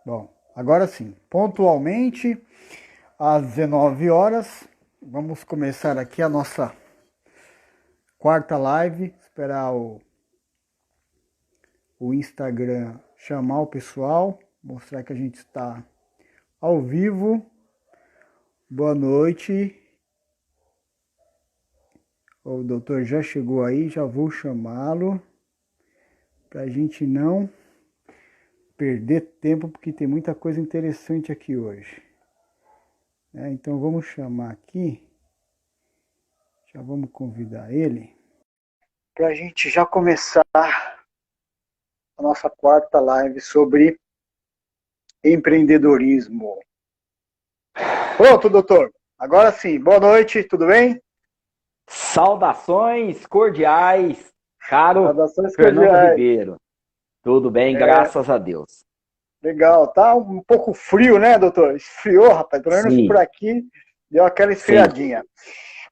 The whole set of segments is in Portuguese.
Bom, agora sim, pontualmente, às 19 horas, vamos começar aqui a nossa quarta live. Esperar o Instagram chamar o pessoal, mostrar que a gente está ao vivo. Boa noite. O doutor já chegou aí, já vou chamá-lo, para a gente não perder tempo, porque tem muita coisa interessante aqui hoje. Então vamos chamar aqui, já vamos convidar ele, para a gente já começar a nossa quarta live sobre empreendedorismo. Pronto, doutor. Agora sim, boa noite, tudo bem? Saudações cordiais, caro Saudações Fernando cordiais. Ribeiro. Tudo bem, graças a Deus. Legal, tá um pouco frio, né, doutor? Esfriou, rapaz, pelo menos por Sim, aqui deu aquela sim, esfriadinha.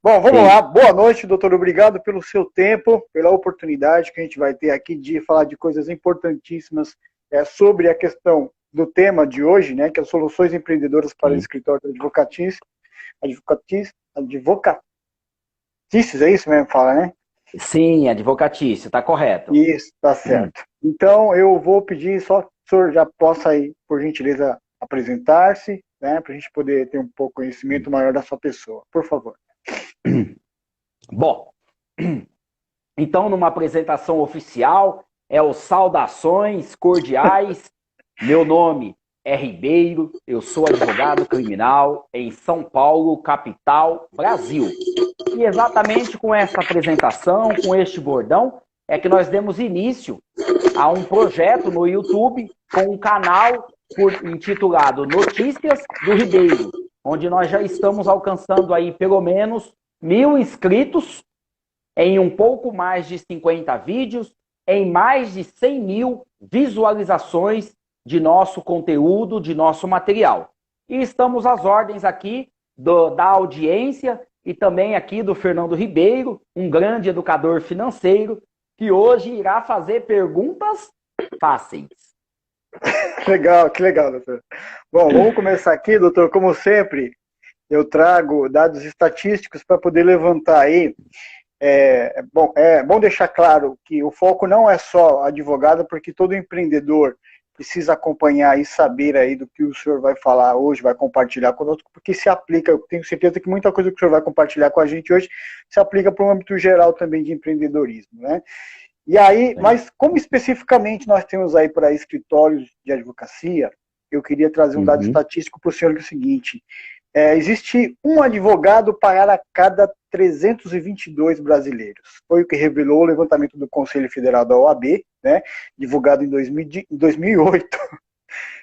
Bom, vamos sim. lá. Boa noite, doutor. Obrigado pelo seu tempo, pela oportunidade que a gente vai ter aqui de falar de coisas importantíssimas sobre a questão do tema de hoje, né, que é soluções empreendedoras para o Sim, escritório de advocatícios, é isso mesmo que fala, né? sim, advocatício, tá correto. Isso, tá certo. Então, eu vou pedir só que o senhor já possa aí, por gentileza, apresentar-se, né, para a gente poder ter um pouco de conhecimento maior da sua pessoa. Por favor. Bom, então numa apresentação oficial, é o Saudações cordiais. Meu nome é Ribeiro, eu sou advogado criminal em São Paulo, capital, Brasil. E exatamente com essa apresentação, com este bordão, é que nós demos início a um projeto no YouTube com um canal intitulado Notícias do Ribeiro, onde nós já estamos alcançando aí pelo menos 1.000 inscritos em um pouco mais de 50 vídeos, em mais de 100 mil visualizações de nosso conteúdo, de nosso material. E estamos às ordens aqui da audiência e também aqui do Fernando Ribeiro, um grande educador financeiro, que hoje irá fazer perguntas fáceis. Legal, que legal, doutor. Bom, vamos começar aqui, doutor. Como sempre, eu trago dados estatísticos para poder levantar aí. É bom deixar claro que o foco não é só advogado, porque todo empreendedor precisa acompanhar e saber aí do que o senhor vai falar hoje, vai compartilhar conosco, porque se aplica, eu tenho certeza que muita coisa que o senhor vai compartilhar com a gente hoje se aplica para o âmbito geral também de empreendedorismo, né? E aí, mas como especificamente nós temos aí para escritórios de advocacia, eu queria trazer um dado Uhum. estatístico para o senhor, que é o seguinte: existe um advogado para cada 322 brasileiros. Foi o que revelou o levantamento do Conselho Federal da OAB, né, divulgado em 2008,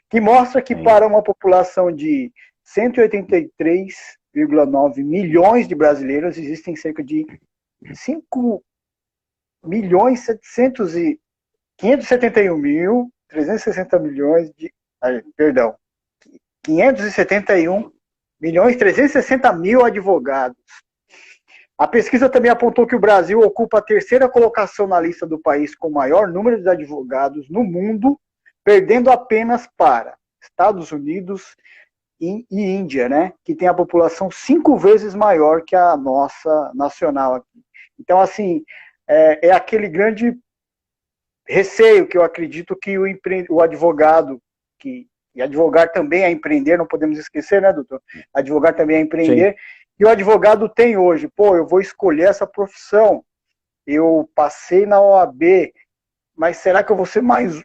que mostra que Sim. para uma população de 183,9 milhões de brasileiros, existem cerca de 5 milhões 571 mil 360 milhões de, perdão, 571 milhões 360 mil advogados. A pesquisa também apontou que o Brasil ocupa a terceira colocação na lista do país com maior número de advogados no mundo, perdendo apenas para Estados Unidos e Índia, né, que tem a população 5 vezes maior que a nossa nacional aqui. Então, assim, é aquele grande receio que eu acredito que o advogado, e advogar também é empreender, não podemos esquecer, né, doutor? Advogar também é Sim. empreender. E o advogado tem hoje, eu vou escolher essa profissão, eu passei na OAB, mas será que eu vou ser mais,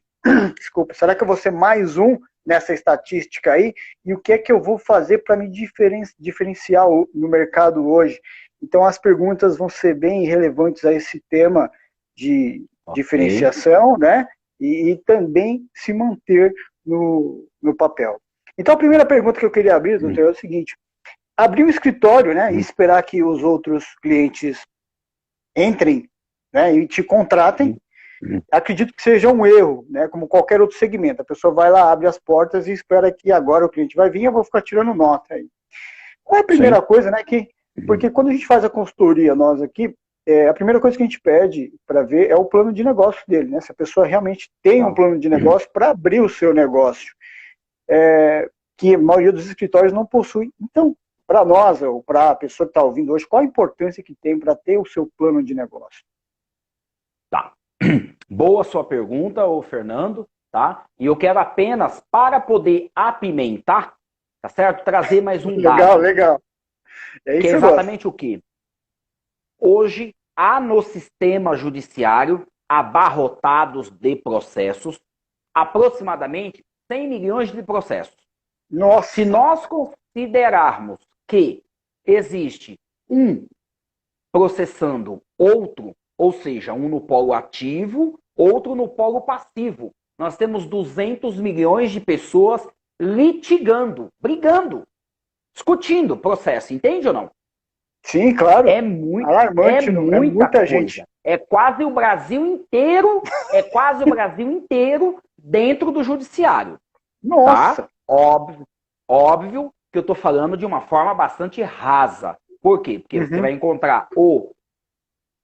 desculpa, será que eu vou ser mais um nessa estatística aí? E o que é que eu vou fazer para me diferenciar no mercado hoje? Então as perguntas vão ser bem relevantes a esse tema de Ok. diferenciação, né? E também se manter no papel. Então a primeira pergunta que eu queria abrir, doutor, é o seguinte: abrir um escritório, né, e esperar que os outros clientes entrem, né, e te contratem, acredito que seja um erro, né, como qualquer outro segmento. A pessoa vai lá, abre as portas e espera que agora o cliente vai vir, eu vou ficar tirando nota aí. Qual é a primeira Sim. coisa, né, porque quando a gente faz a consultoria, nós aqui, a primeira coisa que a gente pede para ver é o plano de negócio dele, né, se a pessoa realmente tem um Tá. plano de negócio para abrir o seu negócio. que a maioria dos escritórios não possui. Então, para nós, ou para a pessoa que está ouvindo hoje, qual a importância que tem para ter o seu plano de negócio? Tá. Boa sua pergunta, ô Fernando, tá? E eu quero apenas, para poder apimentar, tá certo? Trazer mais um dado. Legal, legal. É que é exatamente o quê? Hoje, há no sistema judiciário, abarrotados de processos, aproximadamente 100 milhões de processos. Nossa. Se nós considerarmos que existe um processando outro, ou seja, um no polo ativo, outro no polo passivo, nós temos 200 milhões de pessoas litigando, brigando, discutindo o processo, entende ou não? Sim, claro. É muito, alarmante, é muita coisa. gente. É quase o Brasil inteiro, dentro do judiciário. Nossa. Tá? Óbvio que eu estou falando de uma forma bastante rasa. Por quê? Porque você vai encontrar o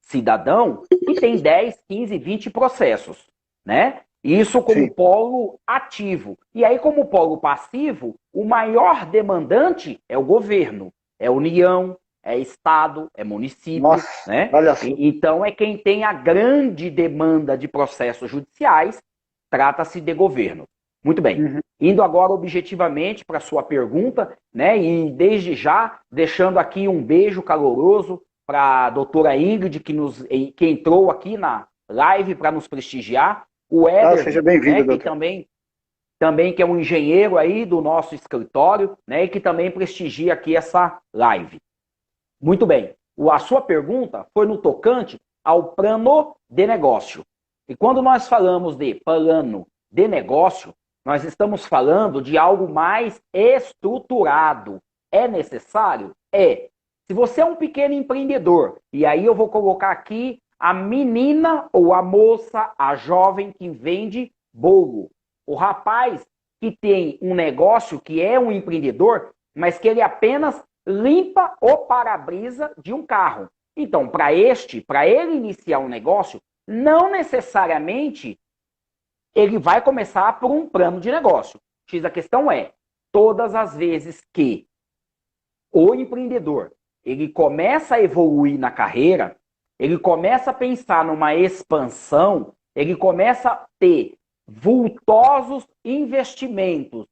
cidadão que tem 10, 15, 20 processos, né? Isso como polo ativo. E aí, como polo passivo, o maior demandante é o governo, é a União, é Estado, é município. Nossa, né? Então, é quem tem a grande demanda de processos judiciais, trata-se de governo. Muito bem. Indo agora objetivamente para a sua pergunta, né? E desde já, deixando aqui um beijo caloroso para a doutora Ingrid, que entrou aqui na live para nos prestigiar. O Éder, seja bem-vindo, né, que também que é um engenheiro aí do nosso escritório, né, e que também prestigia aqui essa live. Muito bem. A sua pergunta foi no tocante ao plano de negócio. E quando nós falamos de plano de negócio, nós estamos falando de algo mais estruturado. É necessário? É. Se você é um pequeno empreendedor, e aí eu vou colocar aqui a menina ou a moça, a jovem que vende bolo. O rapaz que tem um negócio, que é um empreendedor, mas que ele apenas limpa o para-brisa de um carro. Então, para ele iniciar um negócio, não necessariamente ele vai começar por um plano de negócio. A questão é, todas as vezes que o empreendedor ele começa a evoluir na carreira, ele começa a pensar numa expansão, ele começa a ter vultosos investimentos,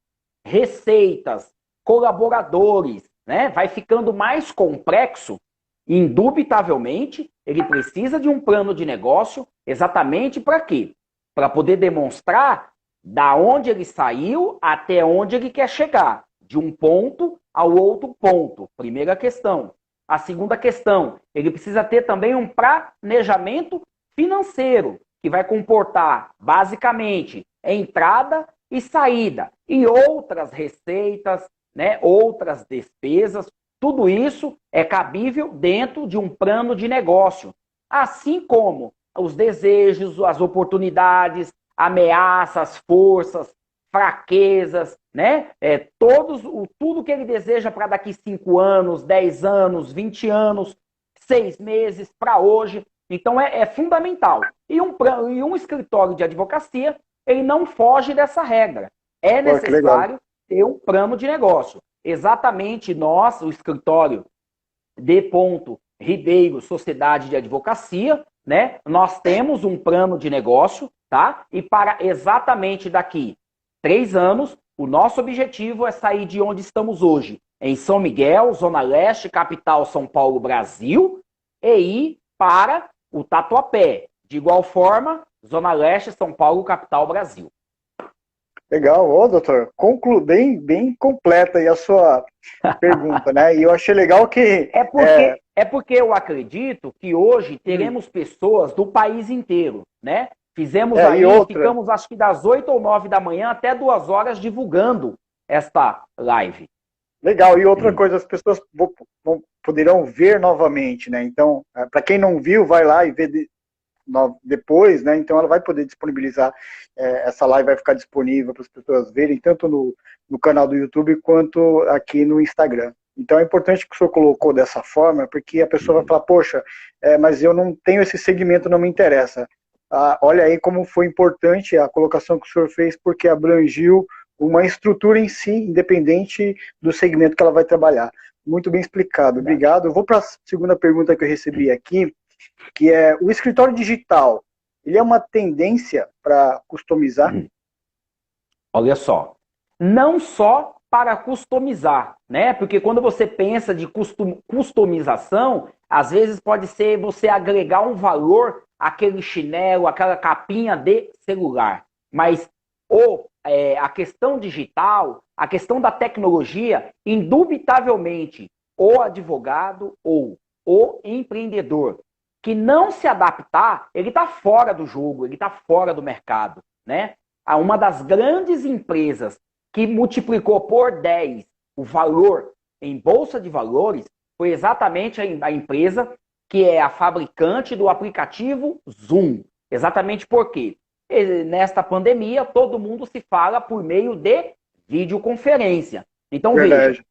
receitas, colaboradores, né? Vai ficando mais complexo, indubitavelmente, ele precisa de um plano de negócio exatamente para quê? Para poder demonstrar da onde ele saiu até onde ele quer chegar, de um ponto ao outro ponto. Primeira questão. A segunda questão, ele precisa ter também um planejamento financeiro, que vai comportar, basicamente, entrada e saída, e outras receitas, né, outras despesas. Tudo isso é cabível dentro de um plano de negócio. Assim como os desejos, as oportunidades, ameaças, forças, fraquezas, né? Tudo que ele deseja para daqui 5 anos, 10 anos, 20 anos, 6 meses, para hoje. Então é fundamental. E um escritório de advocacia, ele não foge dessa regra. É necessário ter um plano de negócio. Exatamente nós, o escritório D. Ribeiro Sociedade de Advocacia, né? Nós temos um plano de negócio, tá? E para exatamente daqui 3 anos, o nosso objetivo é sair de onde estamos hoje, em São Miguel, Zona Leste, capital São Paulo, Brasil, e ir para o Tatuapé. De igual forma, Zona Leste, São Paulo, capital, Brasil. Legal, doutor. Bem completa aí a sua pergunta, né? E eu achei legal que... É porque eu acredito que hoje teremos pessoas do país inteiro, né? Ficamos acho que das 8 ou 9 da manhã até 2 horas divulgando esta live. Legal, e outra coisa, as pessoas poderão ver novamente, né? Então, para quem não viu, vai lá e vê depois, né? Então ela vai poder disponibilizar, essa live vai ficar disponível para as pessoas verem, tanto no canal do YouTube quanto aqui no Instagram. Então é importante que o senhor colocou dessa forma, porque a pessoa vai falar, poxa, mas eu não tenho esse segmento, não me interessa. Olha aí como foi importante a colocação que o senhor fez, porque abrangiu uma estrutura em si, independente do segmento que ela vai trabalhar. Muito bem explicado, obrigado. Eu vou para a segunda pergunta que eu recebi aqui, que é o escritório digital, ele é uma tendência para customizar? Olha só, não só para customizar, né? Porque quando você pensa de customização, às vezes pode ser você agregar um valor àquele chinelo, aquela capinha de celular. Mas a questão digital, a questão da tecnologia, indubitavelmente, o advogado ou o empreendedor que não se adaptar, ele está fora do jogo, ele está fora do mercado, né? Uma das grandes empresas que multiplicou por 10 o valor em bolsa de valores foi exatamente a empresa que é a fabricante do aplicativo Zoom. Exatamente porque nesta pandemia todo mundo se fala por meio de videoconferência. Então veja,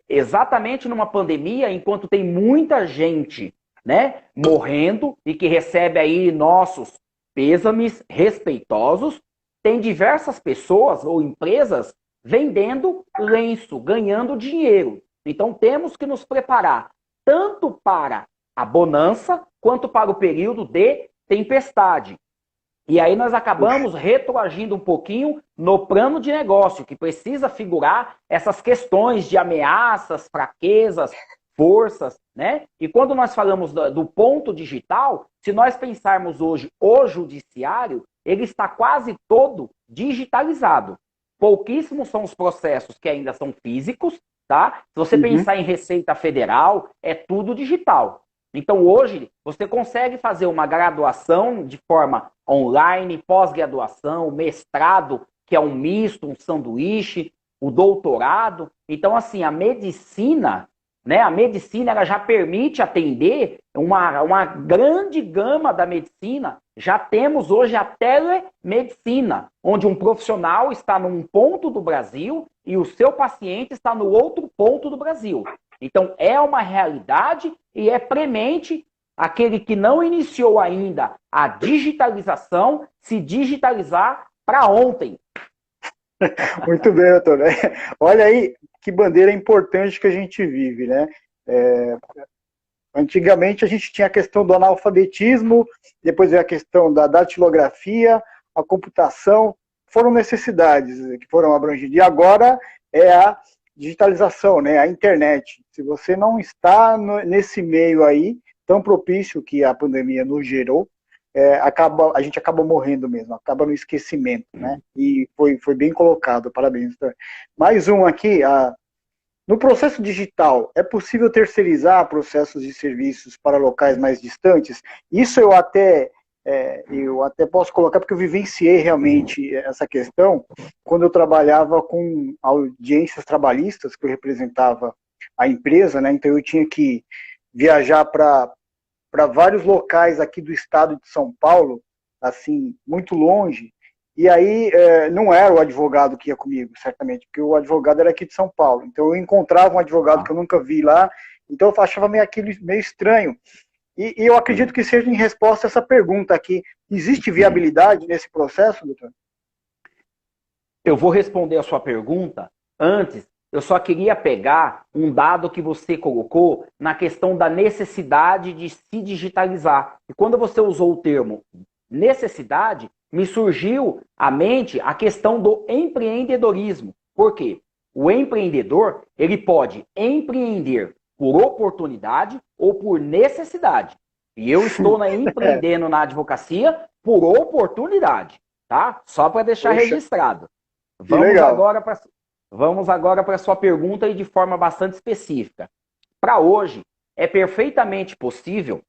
exatamente numa pandemia, enquanto tem muita gente, né, morrendo e que recebe aí nossos pêsames respeitosos, tem diversas pessoas ou empresas vendendo lenço, ganhando dinheiro. Então temos que nos preparar tanto para a bonança quanto para o período de tempestade. E aí nós acabamos retroagindo um pouquinho no plano de negócio, que precisa figurar essas questões de ameaças, fraquezas, forças, né? E quando nós falamos do ponto digital, se nós pensarmos hoje o judiciário, ele está quase todo digitalizado. Pouquíssimos são os processos que ainda são físicos, tá? Se você pensar em Receita Federal, é tudo digital. Então hoje você consegue fazer uma graduação de forma online, pós-graduação, mestrado, que é um misto, um sanduíche, o doutorado. Então assim, a medicina, né? A medicina ela já permite atender uma grande gama da medicina. Já temos hoje a telemedicina, onde um profissional está num ponto do Brasil e o seu paciente está no outro ponto do Brasil. Então, é uma realidade e é premente aquele que não iniciou ainda a digitalização se digitalizar para ontem. Muito bem, doutor. Olha aí que bandeira importante que a gente vive, né? Antigamente a gente tinha a questão do analfabetismo, depois veio a questão da datilografia, a computação, foram necessidades que foram abrangidas. E agora é a digitalização, né? A internet. Se você não está nesse meio aí, tão propício que a pandemia nos gerou, a gente acaba morrendo mesmo, acaba no esquecimento, né? E foi bem colocado, parabéns. Mais um aqui, no processo digital, é possível terceirizar processos de serviços para locais mais distantes? Isso eu até posso colocar, porque eu vivenciei realmente essa questão quando eu trabalhava com audiências trabalhistas, que eu representava a empresa, né? Então eu tinha que viajar para vários locais aqui do estado de São Paulo, assim, muito longe, e aí não era o advogado que ia comigo, certamente, porque o advogado era aqui de São Paulo. Então eu encontrava um advogado que eu nunca vi lá, então eu achava aquilo meio estranho. E eu acredito que seja em resposta a essa pergunta aqui. Existe viabilidade nesse processo, doutor? Eu vou responder a sua pergunta. Antes, eu só queria pegar um dado que você colocou na questão da necessidade de se digitalizar. E quando você usou o termo necessidade, me surgiu à mente a questão do empreendedorismo. Por quê? O empreendedor, ele pode empreender por oportunidade ou por necessidade. E eu estou empreendendo na advocacia por oportunidade, tá? Só para deixar registrado. Vamos agora para a sua pergunta e de forma bastante específica. Para hoje, é perfeitamente possível,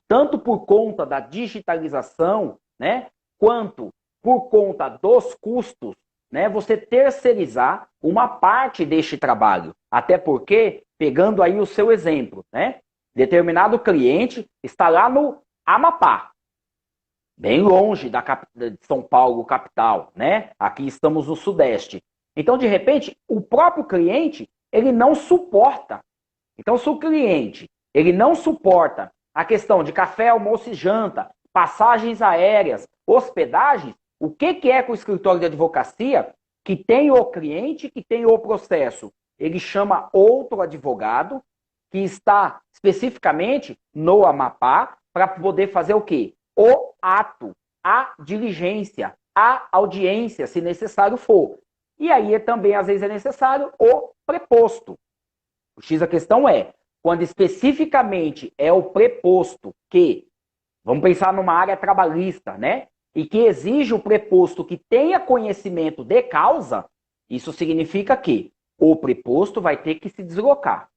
tanto por conta da digitalização, né, quanto por conta dos custos, né, você terceirizar uma parte deste trabalho. Até porque, pegando aí o seu exemplo, né, determinado cliente está lá no Amapá, bem longe de São Paulo, capital, né? Aqui estamos no Sudeste. Então, de repente, o próprio cliente, ele não suporta. Então, se o cliente, ele não suporta a questão de café, almoço e janta, passagens aéreas, hospedagem, o que é que o escritório de advocacia que tem o cliente, que tem o processo. Ele chama outro advogado que está especificamente no Amapá para poder fazer o quê? O ato, a diligência, a audiência, se necessário for. E aí também, às vezes, é necessário o preposto. O X a questão é, quando especificamente é o preposto que, vamos pensar numa área trabalhista, né? E que exige o preposto que tenha conhecimento de causa, isso significa que o preposto vai ter que se deslocar.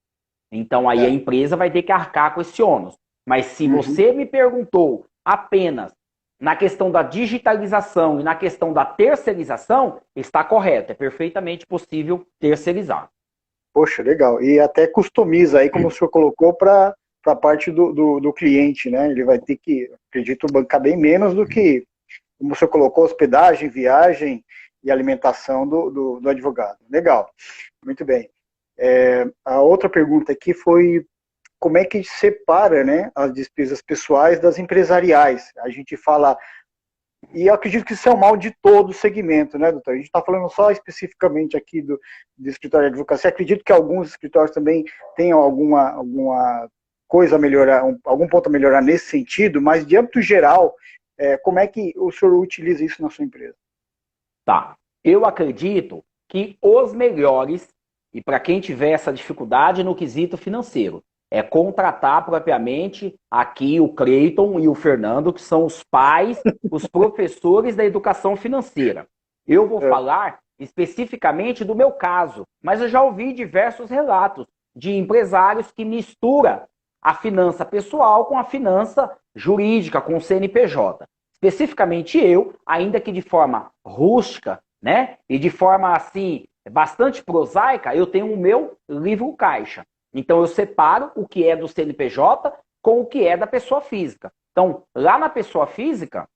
Então aí a empresa vai ter que arcar com esse ônus. Mas se você me perguntou apenas na questão da digitalização e na questão da terceirização, está correto. É perfeitamente possível terceirizar. Poxa, legal. E até customiza aí, como o senhor colocou, para a parte do cliente, né? Ele vai ter que, acredito, bancar bem menos do que, como o senhor colocou, hospedagem, viagem e alimentação do advogado. Legal. Muito bem. A outra pergunta aqui foi como é que separa, né, as despesas pessoais das empresariais. A gente fala, e eu acredito que isso é o mal de todo o segmento, né, doutor? A gente está falando só especificamente aqui do escritório de advocacia. Acredito que alguns escritórios também tenham alguma coisa a melhorar, algum ponto a melhorar nesse sentido, mas de âmbito geral, como é que o senhor utiliza isso na sua empresa? Tá. Eu acredito que os melhores, e para quem tiver essa dificuldade no quesito financeiro, é contratar propriamente aqui o Cleiton e o Fernando, que são os pais, os professores da educação financeira. Eu vou falar especificamente do meu caso, mas eu já ouvi diversos relatos de empresários que misturam a finança pessoal com a finança jurídica, com o CNPJ. Especificamente eu, ainda que de forma rústica, né, e de forma assim, bastante prosaica, eu tenho o meu livro caixa. Então eu separo o que é do CNPJ com o que é da pessoa física. Então, lá na pessoa física,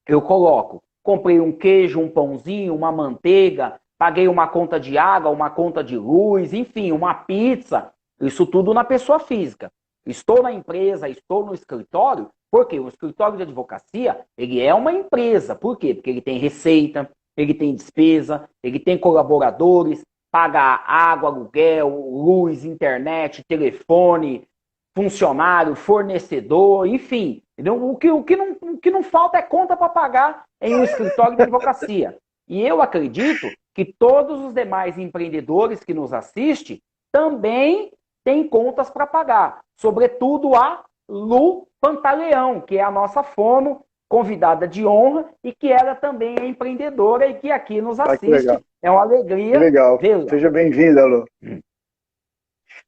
eu coloco, comprei um queijo, um pãozinho, uma manteiga, paguei uma conta de água, uma conta de luz, enfim, uma pizza, isso tudo na pessoa física. Estou na empresa, estou no escritório, porque o escritório de advocacia, ele é uma empresa. Por quê? Porque ele tem receita, ele tem despesa, ele tem colaboradores, paga água, aluguel, luz, internet, telefone, funcionário, fornecedor, enfim. Entendeu? O que não falta é conta para pagar em um escritório de advocacia. E eu acredito que todos os demais empreendedores que nos assistem também têm contas para pagar. Sobretudo a Lu Pantaleão, que é a nossa fono, convidada de honra, e que ela também é empreendedora e que aqui nos assiste. É uma alegria. Legal. Seja bem-vinda, Lu.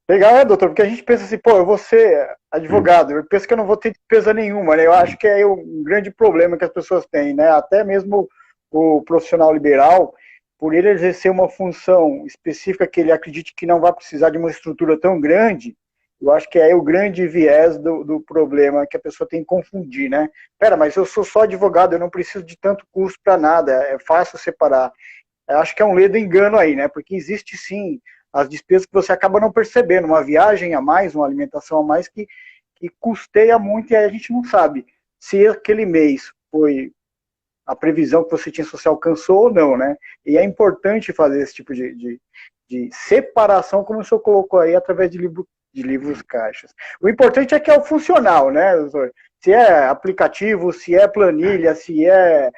Legal, doutor? Porque a gente pensa assim, pô, eu vou ser advogado, eu penso que eu não vou ter despesa nenhuma, né? Eu acho que é um grande problema que as pessoas têm, né? Até mesmo o profissional liberal, por ele exercer uma função específica que ele acredite que não vai precisar de uma estrutura tão grande, eu acho que é o grande viés do problema que a pessoa tem que confundir, né? Pera, mas eu sou só advogado, eu não preciso de tanto custo para nada, é fácil separar. Eu acho que é um ledo engano aí, né? Porque existe sim as despesas que você acaba não percebendo, uma viagem a mais, uma alimentação a mais que custeia muito e aí a gente não sabe se aquele mês foi a previsão que você tinha, se você alcançou ou não, né? E é importante fazer esse tipo de separação, como o senhor colocou aí, através de livros caixas. O importante é que é o funcional, né, doutor? Se é aplicativo, se é planilha, se é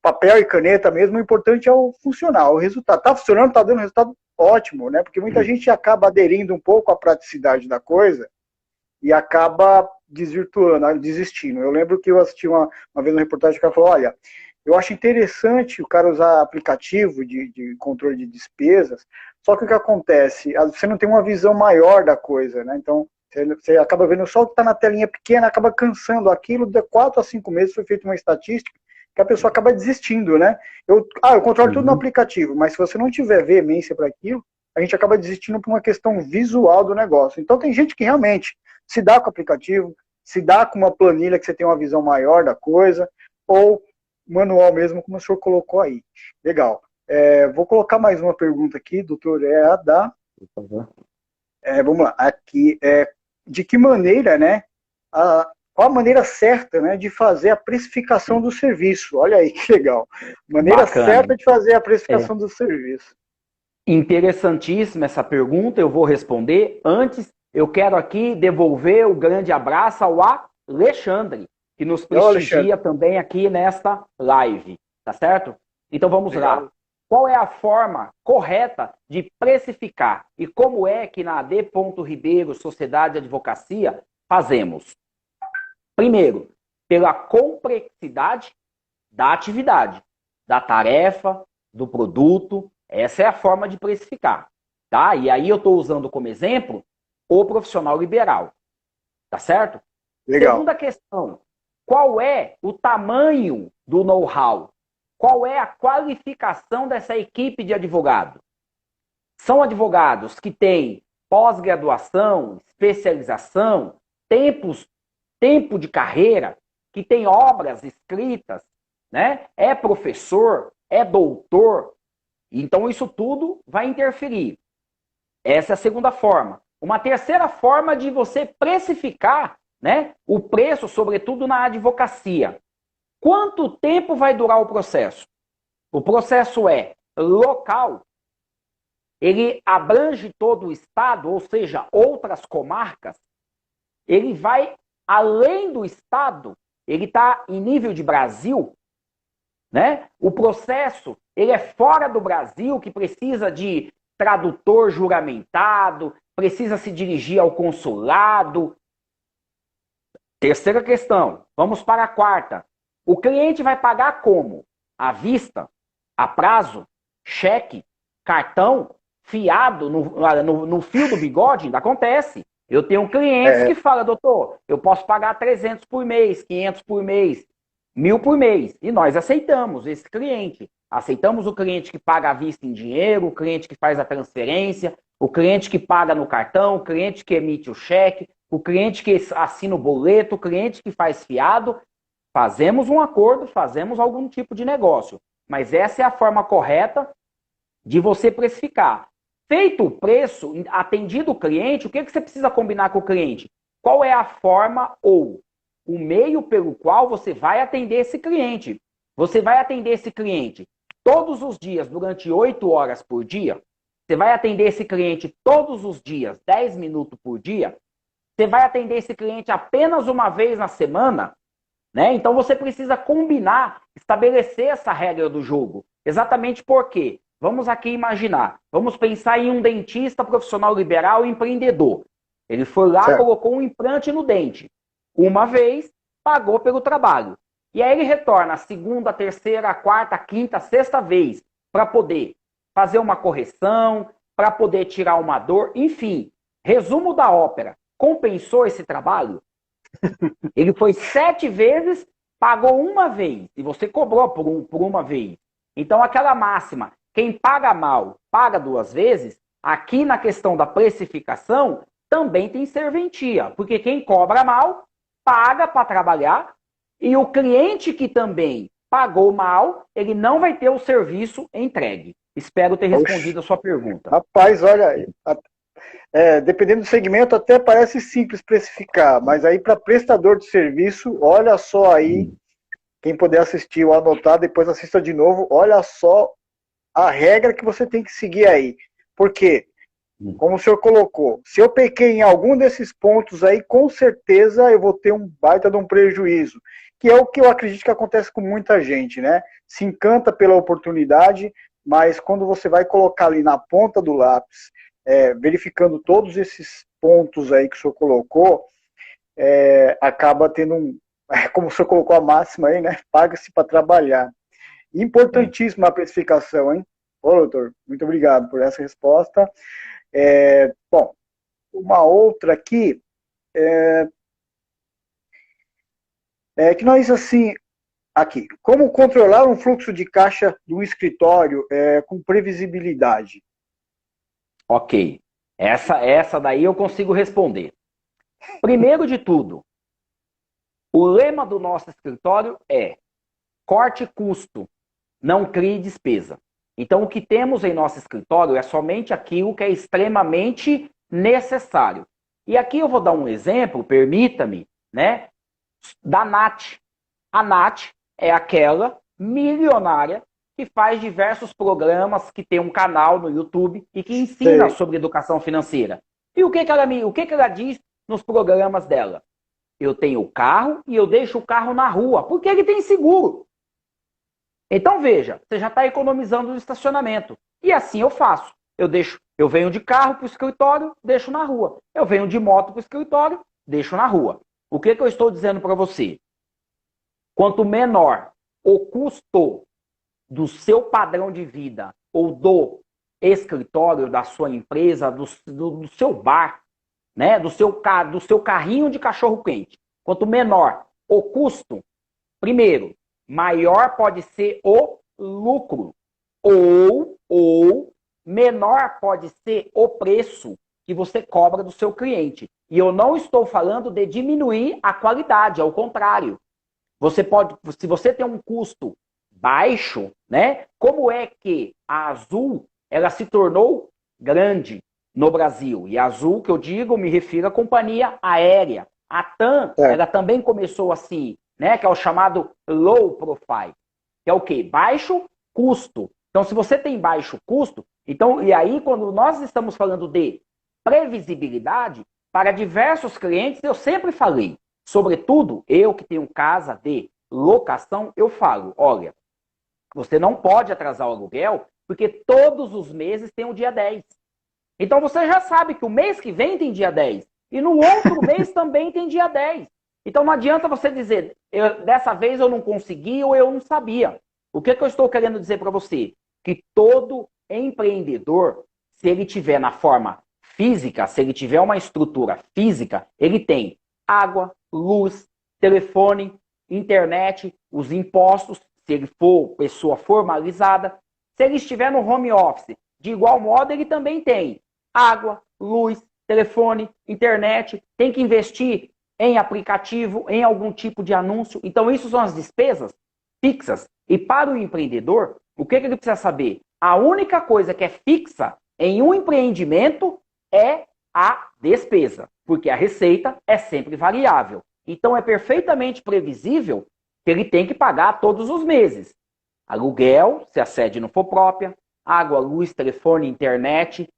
papel e caneta mesmo, o importante é o funcional, o resultado. Está funcionando, está dando resultado ótimo, né? Porque muita gente acaba aderindo um pouco à praticidade da coisa e acaba desvirtuando, desistindo. Eu lembro que eu assisti uma vez uma reportagem que o cara falou, olha, eu acho interessante o cara usar aplicativo de controle de despesas, só que o que acontece? Você não tem uma visão maior da coisa, né? Então, você acaba vendo só o que está na telinha pequena, acaba cansando aquilo, de 4 a 5 meses foi feita uma estatística que a pessoa acaba desistindo, né? Eu controlo tudo no aplicativo, mas se você não tiver veemência para aquilo, a gente acaba desistindo por uma questão visual do negócio. Então tem gente que realmente se dá com o aplicativo, se dá com uma planilha que você tem uma visão maior da coisa, ou manual mesmo, como o senhor colocou aí. Legal. Vou colocar mais uma pergunta aqui, doutor, vamos lá, aqui, de que maneira, né, qual a maneira certa, né, de fazer a precificação do serviço. Olha aí que legal. Maneira Bacana. certa de fazer a precificação do serviço. Interessantíssima essa pergunta, eu vou responder. Antes, eu quero aqui devolver o grande abraço ao Alexandre, que nos prestigia também aqui nesta live, tá certo? Então vamos lá. Qual é a forma correta de precificar? E como é que na AD. Ribeiro Sociedade de Advocacia fazemos? Primeiro, pela complexidade da atividade, da tarefa, do produto. Essa é a forma de precificar, tá? E aí eu estou usando como exemplo o profissional liberal, tá certo? Legal. Segunda questão, qual é o tamanho do know-how? Qual é a qualificação dessa equipe de advogado? São advogados que têm pós-graduação, especialização, tempo de carreira, que têm obras escritas, né? É professor, é doutor. Então, isso tudo vai interferir. Essa é a segunda forma. Uma terceira forma de você precificar, né, o preço, sobretudo na advocacia. Quanto tempo vai durar o processo? O processo é local. Ele abrange todo o estado, ou seja, outras comarcas. Ele vai além do estado. Ele está em nível de Brasil. Né? O processo ele é fora do Brasil, que precisa de tradutor juramentado, precisa se dirigir ao consulado. Terceira questão, vamos para a quarta. O cliente vai pagar como? À vista? A prazo? Cheque? Cartão? Fiado no fio do bigode? Ainda acontece. Eu tenho clientes que falam, doutor, eu posso pagar 300 por mês, 500 por mês, 1.000 por mês. E nós aceitamos esse cliente. Aceitamos o cliente que paga à vista em dinheiro, o cliente que faz a transferência, o cliente que paga no cartão, o cliente que emite o cheque, o cliente que assina o boleto, o cliente que faz fiado. Fazemos um acordo, fazemos algum tipo de negócio. Mas essa é a forma correta de você precificar. Feito o preço, atendido o cliente, o que você precisa combinar com o cliente? Qual é a forma ou o meio pelo qual você vai atender esse cliente? Você vai atender esse cliente todos os dias, durante 8 horas por dia? Você vai atender esse cliente todos os dias, 10 minutos por dia? Você vai atender esse cliente apenas uma vez na semana? Né? Então você precisa combinar, estabelecer essa regra do jogo. Exatamente por quê? Vamos aqui imaginar, vamos pensar em um dentista profissional liberal empreendedor. Ele foi lá, colocou um implante no dente. Uma vez, pagou pelo trabalho. E aí ele retorna a segunda, a terceira, a quarta, a quinta, a sexta vez para poder fazer uma correção, para poder tirar uma dor, enfim. Resumo da ópera. Compensou esse trabalho? Ele foi 7 vezes, pagou uma vez. E você cobrou por uma vez. Então aquela máxima, quem paga mal, paga 2 vezes, aqui na questão da precificação, também tem serventia. Porque quem cobra mal, paga para trabalhar, e o cliente que também pagou mal, ele não vai ter o serviço entregue. Espero ter respondido a sua pergunta. Rapaz, olha, dependendo do segmento até parece simples precificar, mas aí para prestador de serviço, olha só aí, quem puder assistir ou anotar, depois assista de novo, olha só a regra que você tem que seguir aí. Por quê? Como o senhor colocou, se eu pequei em algum desses pontos aí, com certeza eu vou ter um baita de um prejuízo, que é o que eu acredito que acontece com muita gente, né? Se encanta pela oportunidade, mas quando você vai colocar ali na ponta do lápis, verificando todos esses pontos aí que o senhor colocou, acaba tendo como o senhor colocou a máxima aí, né? Paga-se para trabalhar. Importantíssima a precificação, hein? Ô, doutor, muito obrigado por essa resposta. Bom, uma outra aqui que nós, assim, aqui, como controlar um fluxo de caixa do escritório com previsibilidade? Ok, essa daí eu consigo responder. Primeiro de tudo, o lema do nosso escritório é corte custo, não crie despesa. Então, o que temos em nosso escritório é somente aquilo que é extremamente necessário. E aqui eu vou dar um exemplo, permita-me, né? da Nath. A Nath é aquela milionária que faz diversos programas, que tem um canal no YouTube e que ensina sobre educação financeira. E o que ela diz nos programas dela? Eu tenho o carro e eu deixo o carro na rua, porque ele tem seguro. Então veja, você já está economizando no estacionamento. E assim eu faço. Eu venho de carro para o escritório, deixo na rua. Eu venho de moto para o escritório, deixo na rua. O que eu estou dizendo para você? Quanto menor o custo do seu padrão de vida ou do escritório, da sua empresa, do seu bar, né, do seu carrinho de cachorro-quente, quanto menor o custo, primeiro, maior pode ser o lucro, ou menor pode ser o preço que você cobra do seu cliente. E eu não estou falando de diminuir a qualidade, ao contrário. Se você tem um custo baixo, né? Como é que a Azul ela se tornou grande no Brasil? E a Azul, que eu digo, me refiro à companhia aérea. A TAM, ela também começou assim, né? Que é o chamado low profile, que é o quê? Baixo custo. Então, se você tem baixo custo, então, e aí, quando nós estamos falando de previsibilidade, para diversos clientes, eu sempre falei, sobretudo, eu que tenho casa de locação, eu falo, olha, você não pode atrasar o aluguel, porque todos os meses tem o dia 10. Então você já sabe que o mês que vem tem dia 10. E no outro mês também tem dia 10. Então não adianta você dizer, dessa vez eu não consegui ou eu não sabia. O que eu estou querendo dizer para você? Que todo empreendedor, se ele tiver na forma física, se ele tiver uma estrutura física, ele tem água, luz, telefone, internet, os impostos, se ele for pessoa formalizada. Se ele estiver no home office, de igual modo, ele também tem água, luz, telefone, internet, tem que investir em aplicativo, em algum tipo de anúncio. Então, isso são as despesas fixas. E para o empreendedor, o que ele precisa saber? A única coisa que é fixa em um empreendimento é a despesa, porque a receita é sempre variável. Então, é perfeitamente previsível que ele tem que pagar todos os meses. Aluguel, se a sede não for própria, água, luz, telefone, internet,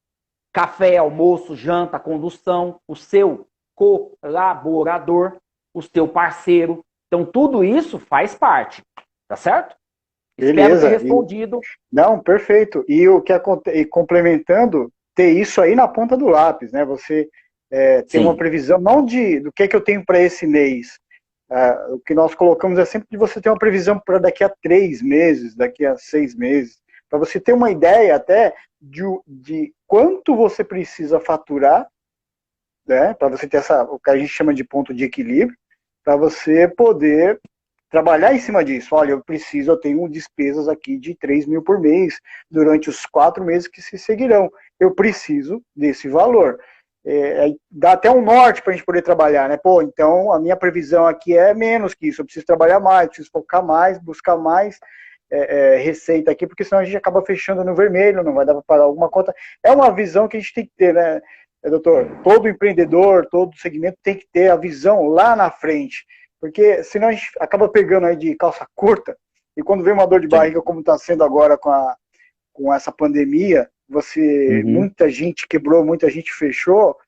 café, almoço, janta, condução, o seu colaborador, o seu parceiro. Então, tudo isso faz parte, tá certo? Beleza. Espero ter respondido. Não, perfeito. E complementando, ter isso aí na ponta do lápis, né? Você tem uma previsão, não do que eu tenho para esse mês. O que nós colocamos é sempre de você ter uma previsão para daqui a 3 meses, daqui a 6 meses, para você ter uma ideia até de quanto você precisa faturar, né? Para você ter o que a gente chama de ponto de equilíbrio, para você poder trabalhar em cima disso. Olha, eu tenho despesas aqui de 3 mil por mês durante os 4 meses que se seguirão. Eu preciso desse valor. Dá até um norte para a gente poder trabalhar, né? Pô, então a minha previsão aqui é menos que isso. Eu preciso trabalhar mais, preciso focar mais, buscar mais receita aqui, porque senão a gente acaba fechando no vermelho, não vai dar para pagar alguma conta. É uma visão que a gente tem que ter, né, doutor? Todo empreendedor, todo segmento tem que ter a visão lá na frente. Porque senão a gente acaba pegando aí de calça curta, e quando vem uma dor de barriga, como está sendo agora com essa pandemia, muita gente quebrou, muita gente fechou,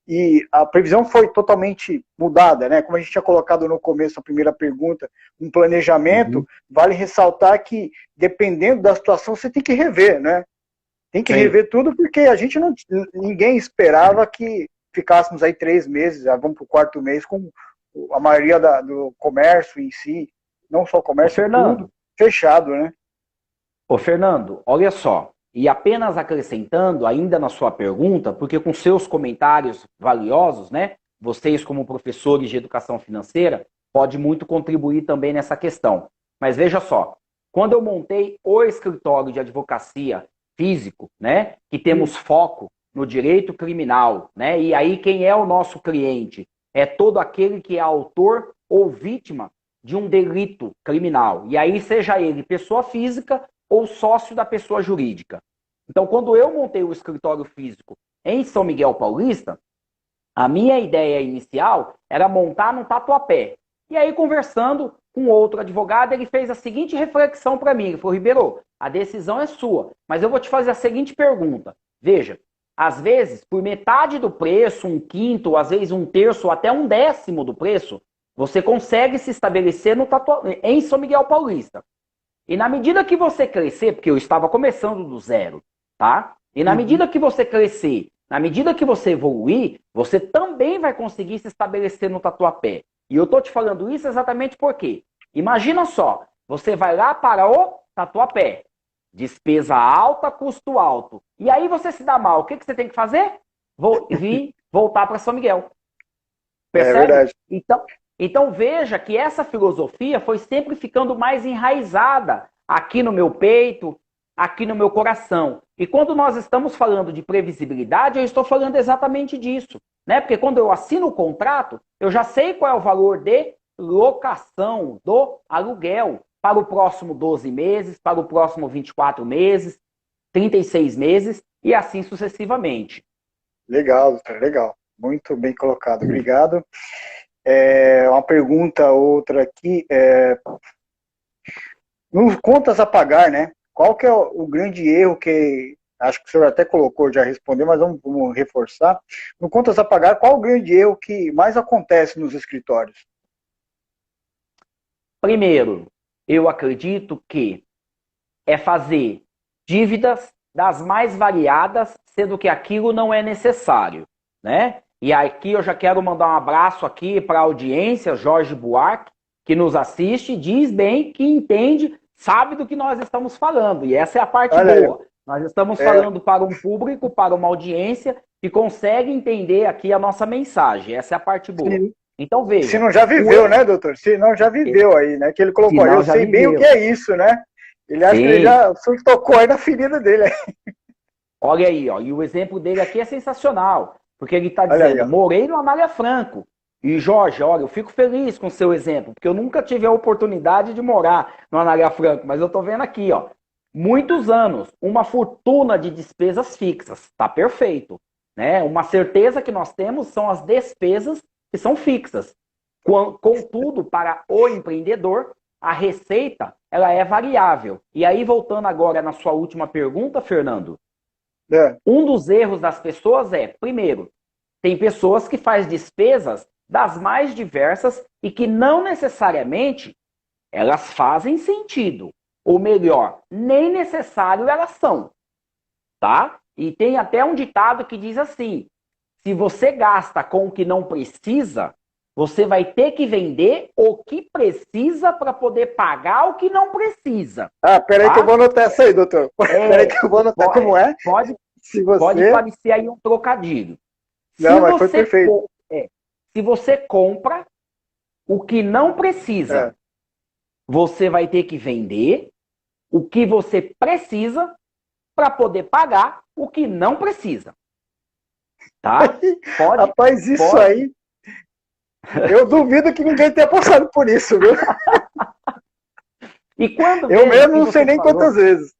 e a previsão foi totalmente mudada, né? Como a gente tinha colocado no começo, a primeira pergunta, um planejamento, vale ressaltar que, dependendo da situação, você tem que rever, né? Tem que rever tudo, porque ninguém esperava que ficássemos aí 3 meses, vamos para o 4º mês, com a maioria do comércio em si, não só o comércio, tudo fechado, né? Ô, Fernando, olha só, e apenas acrescentando ainda na sua pergunta, porque com seus comentários valiosos, né, vocês como professores de educação financeira, pode muito contribuir também nessa questão. Mas veja só, quando eu montei o escritório de advocacia físico, né, que temos foco no direito criminal, né, e aí quem é o nosso cliente? É todo aquele que é autor ou vítima de um delito criminal. E aí, seja ele pessoa física ou sócio da pessoa jurídica. Então, quando eu montei o escritório físico em São Miguel Paulista, a minha ideia inicial era montar no Tatuapé. E aí, conversando com outro advogado, ele fez a seguinte reflexão para mim. Ele falou, Ribeiro, a decisão é sua, mas eu vou te fazer a seguinte pergunta. Veja, às vezes, por metade do preço, um quinto, às vezes um terço, ou até um décimo do preço, você consegue se estabelecer em São Miguel Paulista. E na medida que você crescer, porque eu estava começando do zero, tá? E na medida que você crescer, na medida que você evoluir, você também vai conseguir se estabelecer no Tatuapé. E eu tô te falando isso exatamente porque, imagina só, você vai lá para o Tatuapé, despesa alta, custo alto. E aí você se dá mal, o que você tem que fazer? Voltar para São Miguel. Percebe? É verdade. Então veja que essa filosofia foi sempre ficando mais enraizada aqui no meu peito, aqui no meu coração. E quando nós estamos falando de previsibilidade, eu estou falando exatamente disso. Né? Porque quando eu assino o contrato, eu já sei qual é o valor de locação do aluguel para o próximo 12 meses, para o próximo 24 meses, 36 meses e assim sucessivamente. Legal, doutor, legal. Muito bem colocado. Obrigado. Uma pergunta, outra aqui. Nos contas a pagar, né? Qual que é o grande erro que, acho que o senhor até colocou, já respondeu, mas vamos reforçar. No contas a pagar, qual o grande erro que mais acontece nos escritórios? Primeiro, eu acredito que é fazer dívidas das mais variadas, sendo que aquilo não é necessário, né? E aqui eu já quero mandar um abraço aqui para a audiência, Jorge Buarque, que nos assiste, diz bem que entende, sabe do que nós estamos falando. E essa é a parte boa. Nós estamos falando para um público, para uma audiência que consegue entender aqui a nossa mensagem. Essa é a parte boa. Sim. Então veja. Se não já viveu, né, doutor? Se não já viveu aí, né? Que ele colocou, eu sei bem o que é isso, né? Ele acha que ele já tocou aí na ferida dele. Olha aí, ó. E o exemplo dele aqui é sensacional. Porque ele está dizendo, morei no Amália Franco. E, Jorge, olha, eu fico feliz com o seu exemplo, porque eu nunca tive a oportunidade de morar no Anália Franco, mas eu estou vendo aqui, ó, muitos anos, uma fortuna de despesas fixas, tá perfeito, né? Uma certeza que nós temos são as despesas que são fixas. Contudo, para o empreendedor, a receita, ela é variável. E aí, voltando agora na sua última pergunta, Fernando, um dos erros das pessoas é, primeiro, tem pessoas que fazem despesas das mais diversas e que não necessariamente elas fazem sentido. Ou melhor, nem necessário elas são. Tá? E tem até um ditado que diz assim, se você gasta com o que não precisa, você vai ter que vender o que precisa para poder pagar o que não precisa. Peraí que eu vou anotar essa aí, doutor. Peraí que eu vou anotar como é. Pode parecer aí um trocadilho. Não, mas foi perfeito. Se você compra o que não precisa, você vai ter que vender o que você precisa para poder pagar o que não precisa. Tá? Rapaz, isso aí, eu duvido que ninguém tenha passado por isso, viu? E quando eu mesmo não sei nem quantas vezes.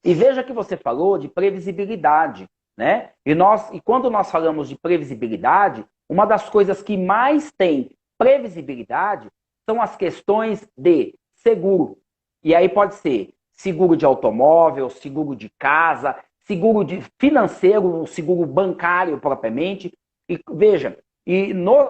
E veja que você falou de previsibilidade, né? E quando nós falamos de previsibilidade, uma das coisas que mais tem previsibilidade são as questões de seguro. E aí pode ser seguro de automóvel, seguro de casa, seguro de financeiro, seguro bancário propriamente. E veja,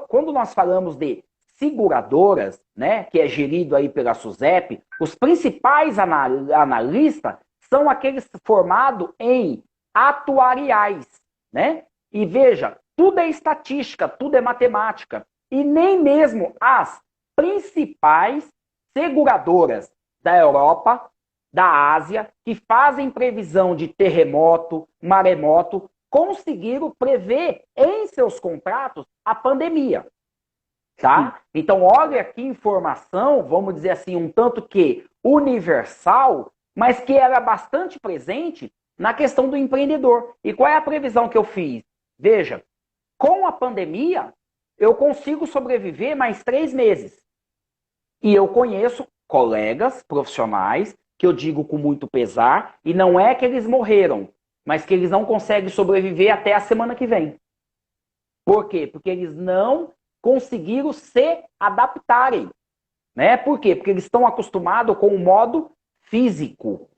quando nós falamos de seguradoras, né, que é gerido aí pela SUSEP, os principais analistas são aqueles formados em atuariais, né? E veja, tudo é estatística, tudo é matemática. E nem mesmo as principais seguradoras da Europa, da Ásia, que fazem previsão de terremoto, maremoto, conseguiram prever em seus contratos a pandemia. Tá? Então, olha que informação, vamos dizer assim, um tanto que universal, mas que era bastante presente na questão do empreendedor. E qual é a previsão que eu fiz? Veja, com a pandemia, eu consigo sobreviver mais 3 meses. E eu conheço colegas profissionais, que eu digo com muito pesar, e não é que eles morreram, mas que eles não conseguem sobreviver até a semana que vem. Por quê? Porque eles não conseguiram se adaptarem. Né? Por quê? Porque eles estão acostumados com o modo físico.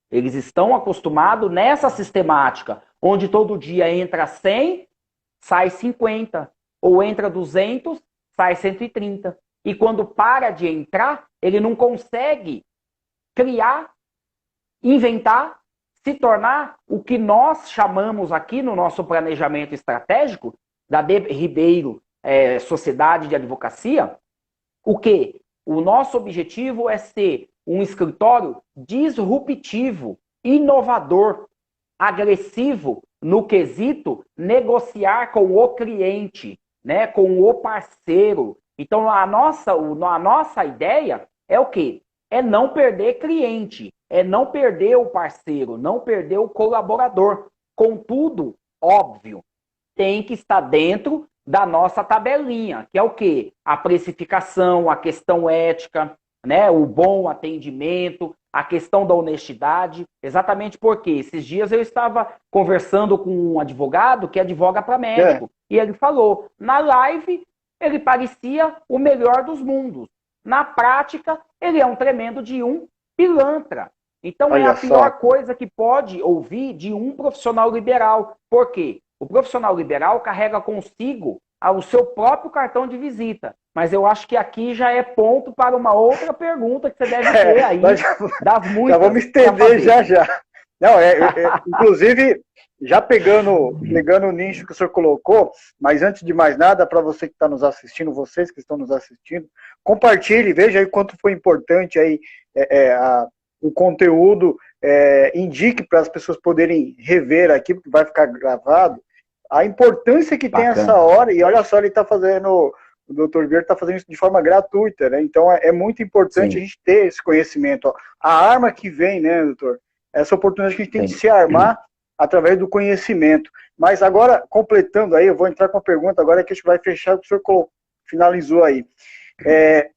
Eles estão acostumados nessa sistemática, onde todo dia entra 100, sai 50. Ou entra 200, sai 130. E quando para de entrar, ele não consegue criar, inventar, se tornar o que nós chamamos aqui no nosso planejamento estratégico, da D. Ribeiro Sociedade de Advocacia, o quê? O nosso objetivo é ser um escritório disruptivo, inovador, agressivo no quesito negociar com o cliente, né, com o parceiro. Então, a nossa ideia é o quê? É não perder cliente, é não perder o parceiro, não perder o colaborador. Contudo, óbvio, tem que estar dentro da nossa tabelinha, que é o quê? A precificação, a questão ética, né, o bom atendimento, a questão da honestidade, exatamente porque esses dias eu estava conversando com um advogado que advoga para médico, e ele falou, na live ele parecia o melhor dos mundos, na prática ele é um tremendo de um pilantra. Então é a pior coisa que pode ouvir de um profissional liberal. Por quê? O profissional liberal carrega consigo o seu próprio cartão de visita. Mas eu acho que aqui já é ponto para uma outra pergunta que você deve ter aí, das muitas. Já vamos estender já. Não, inclusive, já pegando o nicho que o senhor colocou, mas antes de mais nada, para você que está nos assistindo, vocês que estão nos assistindo, compartilhe, veja aí quanto foi importante aí o conteúdo, indique para as pessoas poderem rever aqui, porque vai ficar gravado, a importância que tem essa hora, e olha só, ele está fazendo, o doutor Vieira está fazendo isso de forma gratuita, né? Então é muito importante a gente ter esse conhecimento. Ó. A arma que vem, né, doutor? Essa oportunidade que a gente tem de se armar através do conhecimento. Mas agora, completando aí, eu vou entrar com a pergunta agora que a gente vai fechar o que o senhor finalizou aí.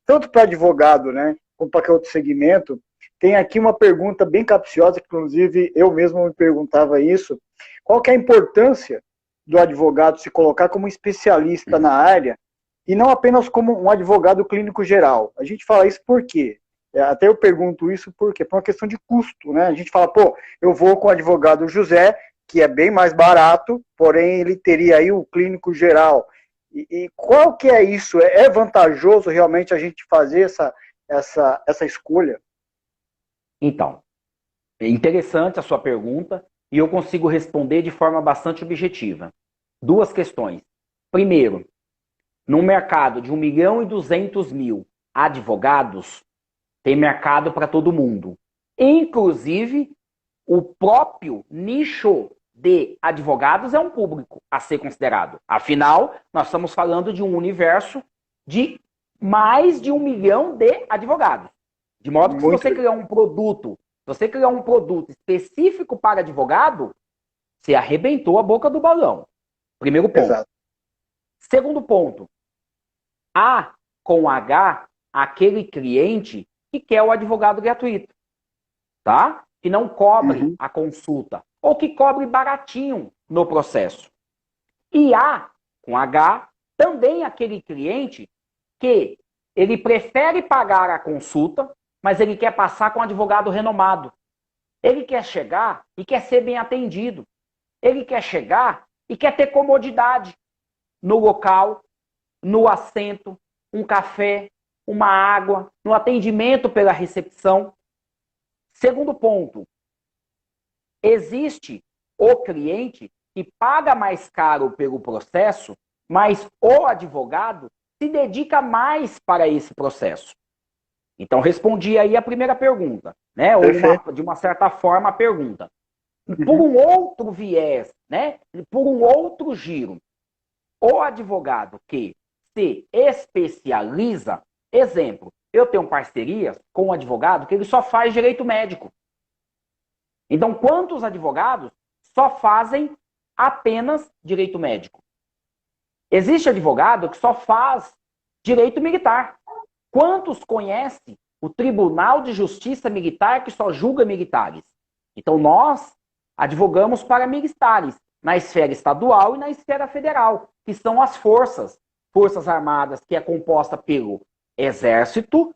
Tanto para advogado, né, como para outro segmento, tem aqui uma pergunta bem capciosa, que inclusive eu mesmo me perguntava isso. Qual que é a importância do advogado se colocar como especialista na área e não apenas como um advogado clínico geral? A gente fala isso por quê? Até eu pergunto isso por quê? Por uma questão de custo, né? A gente fala, eu vou com o advogado José, que é bem mais barato, porém ele teria aí o clínico geral. E qual que é isso? É vantajoso realmente a gente fazer essa escolha? Então, é interessante a sua pergunta e eu consigo responder de forma bastante objetiva. Duas questões. Primeiro, num mercado de 1.200.000 advogados, tem mercado para todo mundo. Inclusive, o próprio nicho de advogados é um público a ser considerado. Afinal, nós estamos falando de um universo de mais de 1 milhão de advogados. De modo que se você criar um produto, específico para advogado, você arrebentou a boca do balão. Primeiro ponto. Exato. Segundo ponto. A com H, aquele cliente que quer o advogado gratuito. Tá? Que não cobre a consulta. Ou que cobre baratinho no processo. E A com H, também aquele cliente que ele prefere pagar a consulta, mas ele quer passar com um advogado renomado. Ele quer chegar e quer ser bem atendido. Ele quer chegar e quer ter comodidade no local, no assento, um café, uma água, no atendimento pela recepção. Segundo ponto, existe o cliente que paga mais caro pelo processo, mas o advogado se dedica mais para esse processo. Então, respondi aí a primeira pergunta, né? Ou de uma certa forma a pergunta. Por um outro viés, né? Por um outro giro, o advogado que se especializa, exemplo, eu tenho parcerias com um advogado que ele só faz direito médico. Então, quantos advogados só fazem apenas direito médico? Existe advogado que só faz direito militar. Quantos conhecem o Tribunal de Justiça Militar que só julga militares? Então, nós advogamos para militares, na esfera estadual e na esfera federal, que são as forças Forças Armadas, que é composta pelo Exército,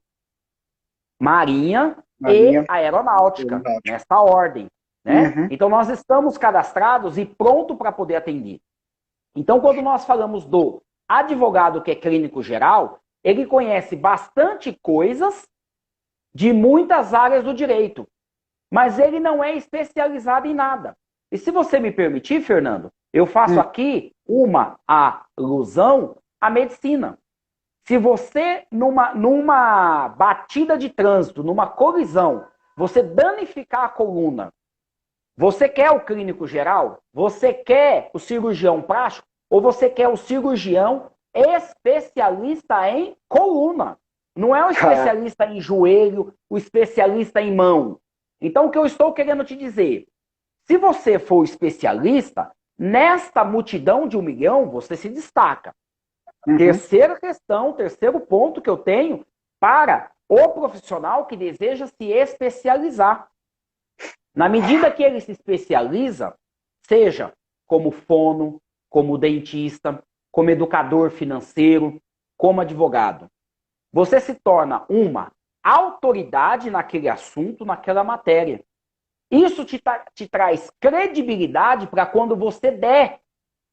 Marinha e Aeronáutica, nessa ordem. Né? Uhum. Então, nós estamos cadastrados e pronto para poder atender. Então, quando nós falamos do advogado que é clínico geral, ele conhece bastante coisas de muitas áreas do direito, mas ele não é especializado em nada. E se você me permitir, Fernando, eu faço aqui uma alusão à medicina. Se você, numa batida de trânsito, numa colisão, você danificar a coluna, você quer o clínico geral? Você quer o cirurgião plástico? Ou você quer o cirurgião especialista em coluna? Não é o especialista em joelho, o especialista em mão. Então, o que eu estou querendo te dizer? Se você for especialista, nesta multidão de 1 milhão, você se destaca. Terceira questão, terceiro ponto que eu tenho para o profissional que deseja se especializar. Na medida que ele se especializa, seja como fono, como dentista, como educador financeiro, como advogado, você se torna uma autoridade naquele assunto, naquela matéria. Isso te traz credibilidade para quando você der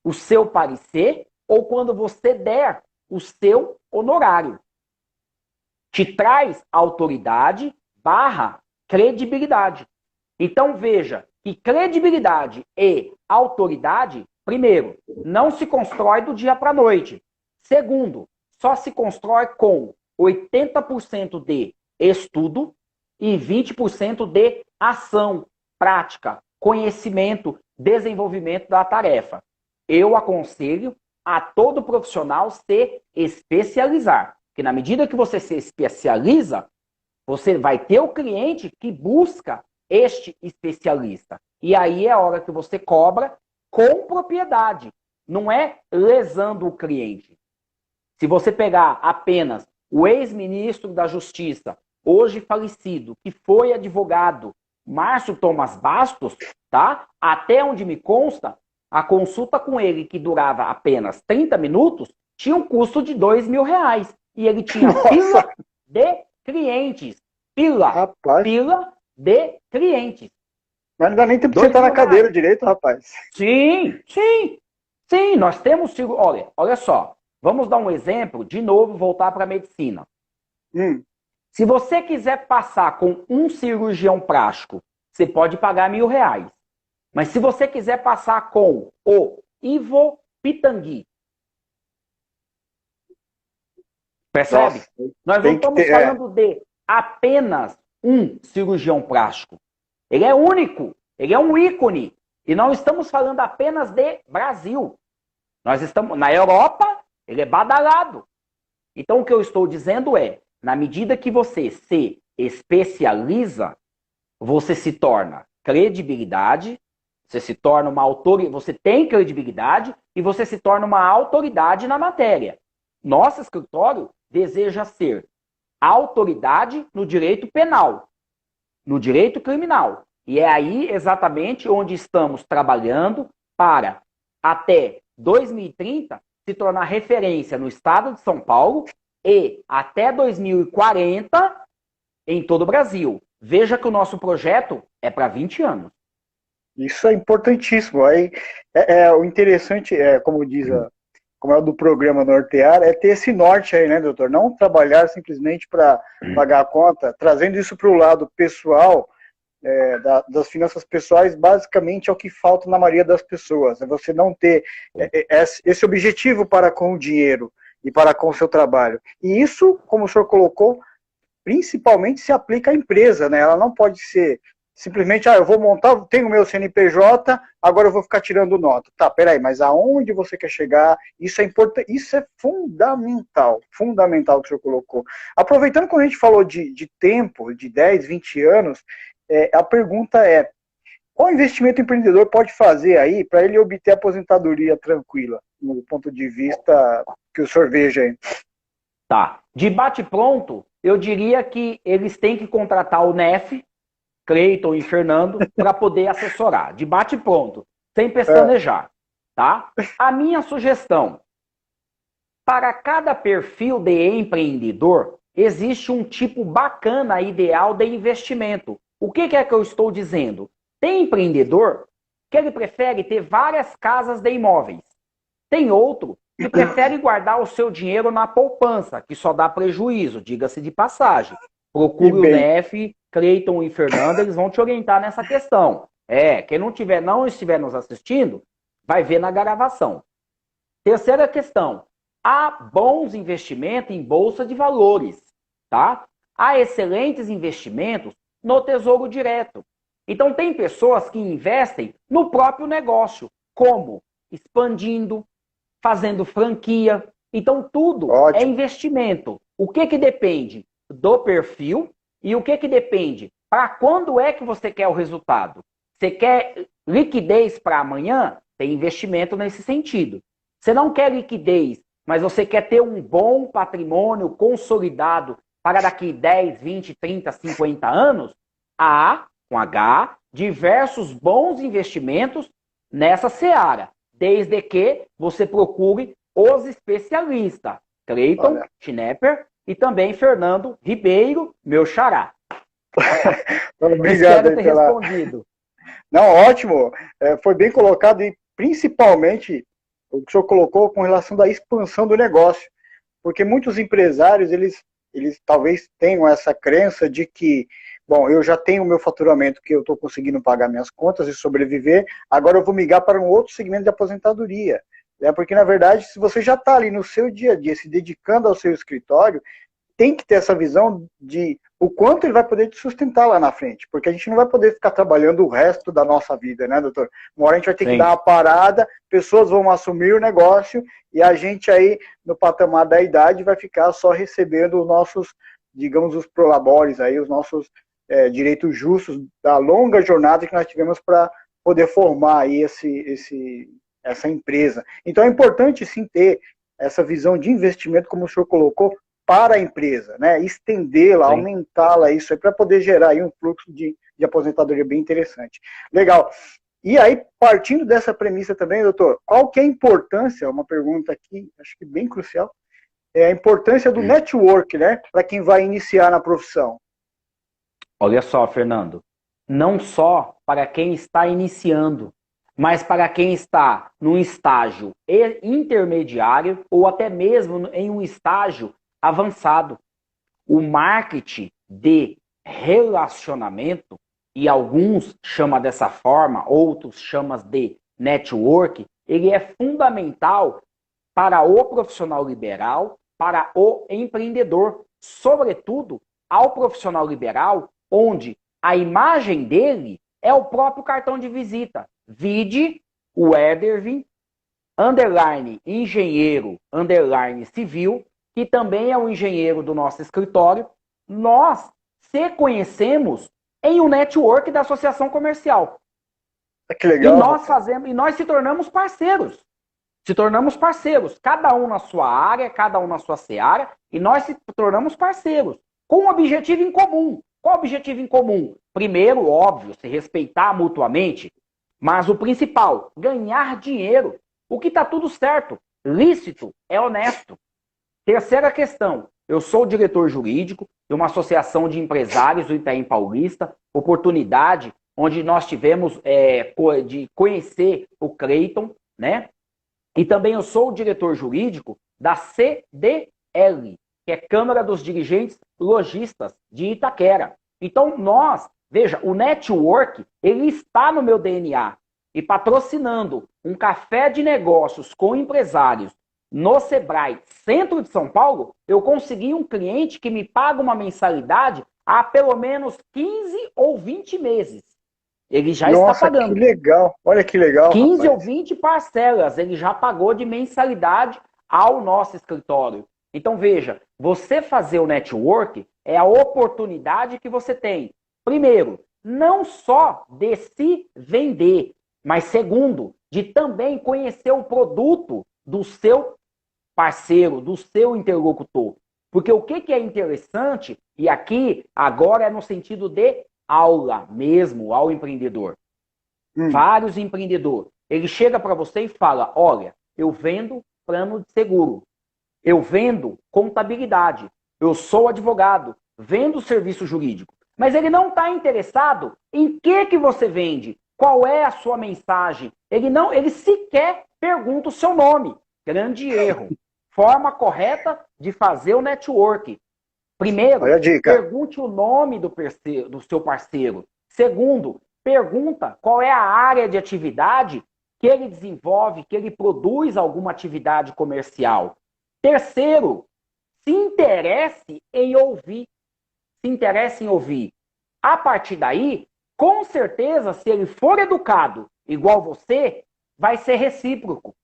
o seu parecer ou quando você der o seu honorário. Te traz autoridade / credibilidade. Então veja que credibilidade e autoridade, primeiro, não se constrói do dia para a noite. Segundo, só se constrói com 80% de estudo e 20% de ação, prática, conhecimento, desenvolvimento da tarefa. Eu aconselho a todo profissional se especializar. Porque na medida que você se especializa, você vai ter o cliente que busca este especialista. E aí é a hora que você cobra com propriedade. Não é lesando o cliente. Se você pegar apenas o ex-ministro da Justiça, hoje falecido, que foi advogado, Márcio Thomas Bastos, tá? Até onde me consta, a consulta com ele, que durava apenas 30 minutos, tinha um custo de R$2.000. E ele tinha fila de clientes. Fila de clientes. Mas não dá nem tempo de sentar na cadeira direito, rapaz. Sim. Nós temos... Olha só. Vamos dar um exemplo, de novo, voltar para a medicina. Se você quiser passar com um cirurgião plástico, você pode pagar R$1.000. Mas se você quiser passar com o Ivo Pitangui, percebe? Nossa, nós não estamos falando de apenas um cirurgião plástico. Ele é único, ele é um ícone. E não estamos falando apenas de Brasil. Nós estamos na Europa, ele é badalado. Então o que eu estou dizendo é, na medida que você se especializa, você se torna credibilidade, você se torna uma autoridade, você tem credibilidade e você se torna uma autoridade na matéria. Nosso escritório deseja ser autoridade no direito penal, no direito criminal. E é aí exatamente onde estamos trabalhando para, até 2030, se tornar referência no estado de São Paulo e, até 2040, em todo o Brasil. Veja que o nosso projeto é para 20 anos. Isso é importantíssimo. Aí, o interessante, como diz como é o do programa Nortear, é ter esse norte aí, né, doutor? Não trabalhar simplesmente para pagar a conta, trazendo isso para o lado pessoal, das finanças pessoais, basicamente é o que falta na maioria das pessoas. É você não ter esse objetivo para com o dinheiro e para com o seu trabalho. E isso, como o senhor colocou, principalmente se aplica à empresa, né? Ela não pode ser simplesmente, eu vou montar, tenho o meu CNPJ, agora eu vou ficar tirando nota. Tá, peraí, mas aonde você quer chegar? Isso é importante, isso é fundamental o que o senhor colocou. Aproveitando que a gente falou de tempo, de 10, 20 anos, a pergunta é, qual investimento o empreendedor pode fazer aí para ele obter a aposentadoria tranquila, no ponto de vista que o senhor veja aí? Tá, de bate-pronto, eu diria que eles têm que contratar o NEF, Cleiton e Fernando, para poder assessorar. De bate-pronto, sem pestanejar. Tá? A minha sugestão, Para cada perfil de empreendedor, existe um tipo bacana, ideal de investimento. O que é que eu estou dizendo? Tem empreendedor que ele prefere ter várias casas de imóveis. Tem outro que prefere guardar o seu dinheiro na poupança, que só dá prejuízo, diga-se de passagem. Procure o NEF, Cleiton e Fernando, eles vão te orientar nessa questão. Quem não estiver nos assistindo, vai ver na gravação. Terceira questão. Há bons investimentos em bolsa de valores, tá? Há excelentes investimentos no Tesouro Direto. Então, tem pessoas que investem no próprio negócio, como expandindo, fazendo franquia. Então, tudo é investimento. O que depende? Do perfil e o que depende? Para quando é que você quer o resultado? Você quer liquidez para amanhã? Tem investimento nesse sentido. Você não quer liquidez, mas você quer ter um bom patrimônio consolidado para daqui 10, 20, 30, 50 anos? Há, com H, diversos bons investimentos nessa seara, desde que você procure os especialistas, Cleiton Schnepper e também Fernando Ribeiro, meu xará. Obrigado Espero ter respondido. Não, ótimo. Foi bem colocado e principalmente o que o senhor colocou com relação da expansão do negócio. Porque muitos empresários, eles talvez tenham essa crença de que, bom, eu já tenho o meu faturamento que eu estou conseguindo pagar minhas contas e sobreviver, agora eu vou migrar para um outro segmento de aposentadoria. Porque, na verdade, se você já está ali no seu dia a dia, se dedicando ao seu escritório, tem que ter essa visão de o quanto ele vai poder te sustentar lá na frente, porque a gente não vai poder ficar trabalhando o resto da nossa vida, né, doutor? Uma hora a gente vai ter que dar uma parada, pessoas vão assumir o negócio e a gente aí, no patamar da idade, vai ficar só recebendo os nossos, digamos, os prolabores aí, os nossos direitos justos da longa jornada que nós tivemos para poder formar aí essa empresa. Então é importante sim ter essa visão de investimento, como o senhor colocou, para a empresa, né? Estendê-la, aumentá-la, isso aí, para poder gerar aí um fluxo de aposentadoria bem interessante. Legal. E aí, partindo dessa premissa também, doutor, qual que é a importância, uma pergunta aqui, acho que bem crucial, é a importância do network, né? Para quem vai iniciar na profissão. Olha só, Fernando, não só para quem está iniciando, mas para quem está num estágio intermediário ou até mesmo em um estágio avançado. O marketing de relacionamento, e alguns chamam dessa forma, outros chamam de network, ele é fundamental para o profissional liberal, para o empreendedor, sobretudo ao profissional liberal, onde a imagem dele é o próprio cartão de visita. Vide o Edervin, underline engenheiro, underline civil, que também é um engenheiro do nosso escritório. Nós se conhecemos em um network da associação comercial. Que legal. E nós fazemos, e nós se tornamos parceiros. Se tornamos parceiros, cada um na sua área, cada um na sua seara, e nós se tornamos parceiros, com um objetivo em comum. Qual o objetivo em comum? Primeiro, óbvio, se respeitar mutuamente, mas o principal, ganhar dinheiro. O que está tudo certo, lícito, é honesto. Terceira questão, eu sou o diretor jurídico de uma associação de empresários do Itaim Paulista, oportunidade onde nós tivemos de conhecer o Cleiton, né? E também eu sou o diretor jurídico da CDL, que é Câmara dos Dirigentes Lojistas de Itaquera. Então nós, veja, o network, ele está no meu DNA. E patrocinando um café de negócios com empresários no Sebrae, centro de São Paulo, eu consegui um cliente que me paga uma mensalidade há pelo menos 15 ou 20 meses. Ele já está pagando. Que legal. Olha que legal. 15 rapaz. ou 20 parcelas ele já pagou de mensalidade ao nosso escritório. Então veja, você fazer o network é a oportunidade que você tem. Primeiro, não só de se vender, mas segundo, de também conhecer o produto do seu parceiro, do seu interlocutor. Porque o que é interessante, e aqui agora é no sentido de aula mesmo ao empreendedor. Vários empreendedores. Ele chega para você e fala, olha, eu vendo plano de seguro. Eu vendo contabilidade. Eu sou advogado. Vendo serviço jurídico. Mas ele não está interessado em que você vende. Qual é a sua mensagem? Ele sequer pergunta o seu nome. Grande erro. Forma correta de fazer o network. Primeiro, pergunte o nome do seu parceiro. Segundo, pergunta qual é a área de atividade que ele desenvolve, que ele produz alguma atividade comercial. Terceiro, se interesse em ouvir. Se interesse em ouvir. A partir daí, com certeza, se ele for educado igual você, vai ser recíproco.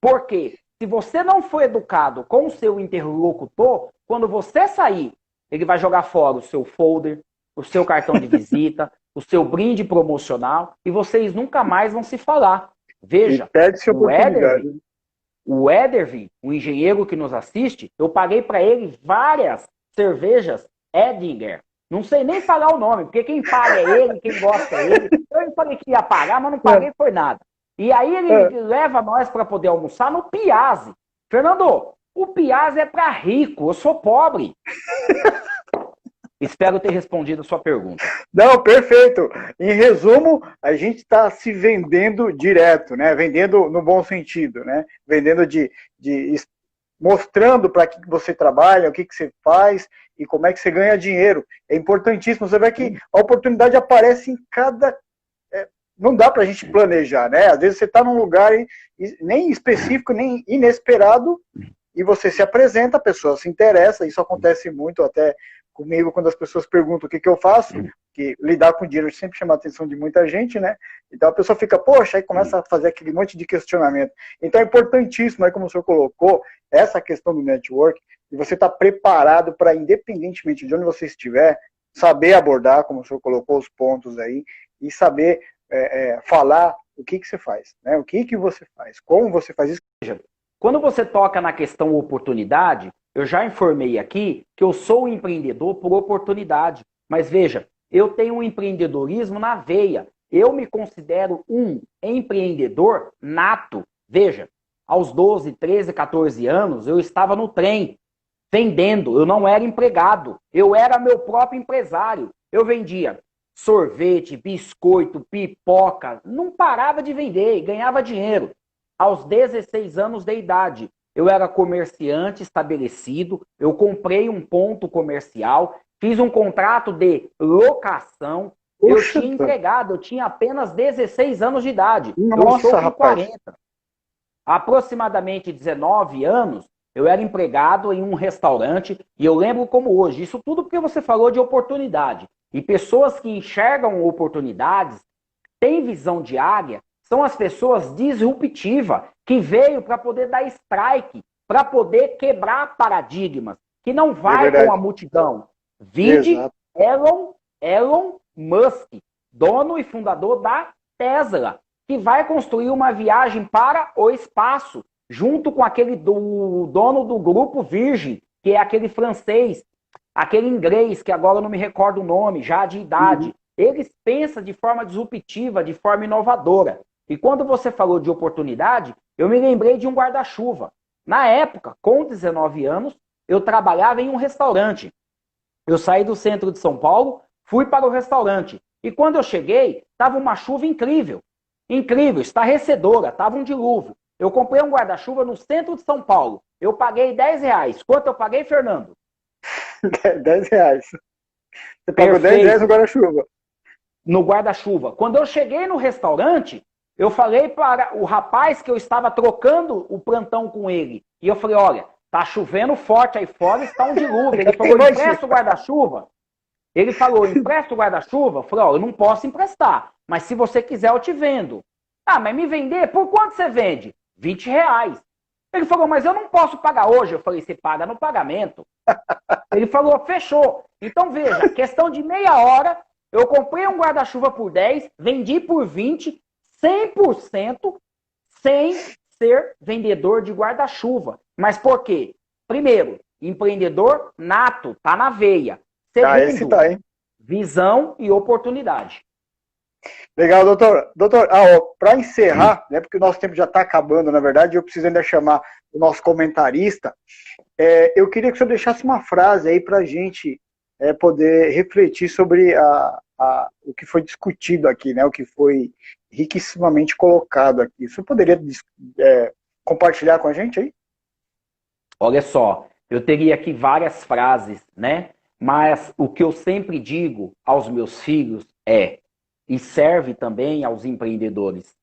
Por quê? Se você não for educado com o seu interlocutor, quando você sair, ele vai jogar fora o seu folder, o seu cartão de visita, o seu brinde promocional, e vocês nunca mais vão se falar. Veja, o Edervin, o engenheiro que nos assiste, eu paguei para ele várias cervejas Edinger. Não sei nem falar o nome, porque quem paga é ele, quem gosta é ele. Eu falei que ia pagar, mas não paguei, foi nada. E aí ele leva nós para poder almoçar no Piazzi. Fernando, o Piazzi é para rico, eu sou pobre. Espero ter respondido a sua pergunta. Não, perfeito. Em resumo, a gente está se vendendo direto, né? Vendendo no bom sentido, né? Vendendo mostrando para que você trabalha, o que você faz e como é que você ganha dinheiro. É importantíssimo. Você vê que a oportunidade aparece em cada... Não dá para a gente planejar, né? Às vezes você está num lugar nem específico, nem inesperado, e você se apresenta, a pessoa se interessa. Isso acontece muito até comigo, quando as pessoas perguntam o que eu faço, que lidar com dinheiro sempre chama a atenção de muita gente, né? Então a pessoa fica, poxa, aí começa a fazer aquele monte de questionamento. Então é importantíssimo, aí como o senhor colocou, essa questão do network, e você está preparado para, independentemente de onde você estiver, saber abordar, como o senhor colocou, os pontos aí, e saber falar o que você faz, né? O que você faz, como você faz isso. Quando você toca na questão oportunidade, eu já informei aqui que eu sou um empreendedor por oportunidade. Mas veja, eu tenho um empreendedorismo na veia. Eu me considero um empreendedor nato. Veja, aos 12, 13, 14 anos, eu estava no trem, vendendo. Eu não era empregado. Eu era meu próprio empresário. Eu vendia sorvete, biscoito, pipoca. Não parava de vender e ganhava dinheiro. Aos 16 anos de idade, eu era comerciante estabelecido, eu comprei um ponto comercial, fiz um contrato de locação, eu tinha empregado, eu tinha apenas 16 anos de idade. Nossa, eu estou com rapaz. 40. Aproximadamente 19 anos, eu era empregado em um restaurante, e eu lembro como hoje, isso tudo porque você falou de oportunidade. E pessoas que enxergam oportunidades, têm visão de águia, são as pessoas disruptivas, que veio para poder dar strike, para poder quebrar paradigmas, que não vai com a multidão. Vide Elon Musk, dono e fundador da Tesla, que vai construir uma viagem para o espaço, junto com aquele dono do grupo Virgin, que é aquele francês, aquele inglês, que agora eu não me recordo o nome, já de idade. Eles pensam de forma disruptiva, de forma inovadora. E quando você falou de oportunidade, eu me lembrei de um guarda-chuva. Na época, com 19 anos, eu trabalhava em um restaurante. Eu saí do centro de São Paulo, fui para o restaurante. E quando eu cheguei, estava uma chuva incrível. Incrível, estarrecedora, estava um dilúvio. Eu comprei um guarda-chuva no centro de São Paulo. Eu paguei R$10. Quanto eu paguei, Fernando? R$10. Você pagou R$10 no guarda-chuva. No guarda-chuva. Quando eu cheguei no restaurante, eu falei para o rapaz que eu estava trocando o plantão com ele. E eu falei, olha, tá chovendo forte aí fora, está um dilúvio. Ele falou, empresta o guarda-chuva? Ele falou, empresta o guarda-chuva? Eu falei, olha, eu não posso emprestar, mas se você quiser eu te vendo. Ah, mas me vender? Por quanto você vende? R$20. Ele falou, mas eu não posso pagar hoje. Eu falei, você paga no pagamento. Ele falou, fechou. Então veja, questão de meia hora, eu comprei um guarda-chuva por 10, vendi por 20, 100% sem ser vendedor de guarda-chuva. Mas por quê? Primeiro, empreendedor nato, tá na veia. Segundo, esse tá, hein? Visão e oportunidade. Legal, doutor. Doutor, para encerrar, né, porque o nosso tempo já está acabando, na verdade, eu preciso ainda chamar o nosso comentarista. Eu queria que o senhor deixasse uma frase aí para a gente poder refletir sobre o que foi discutido aqui, né, o que foi riquissimamente colocado aqui. O senhor poderia compartilhar com a gente aí? Olha só, eu teria aqui várias frases, né? Mas o que eu sempre digo aos meus filhos e serve também aos empreendedores: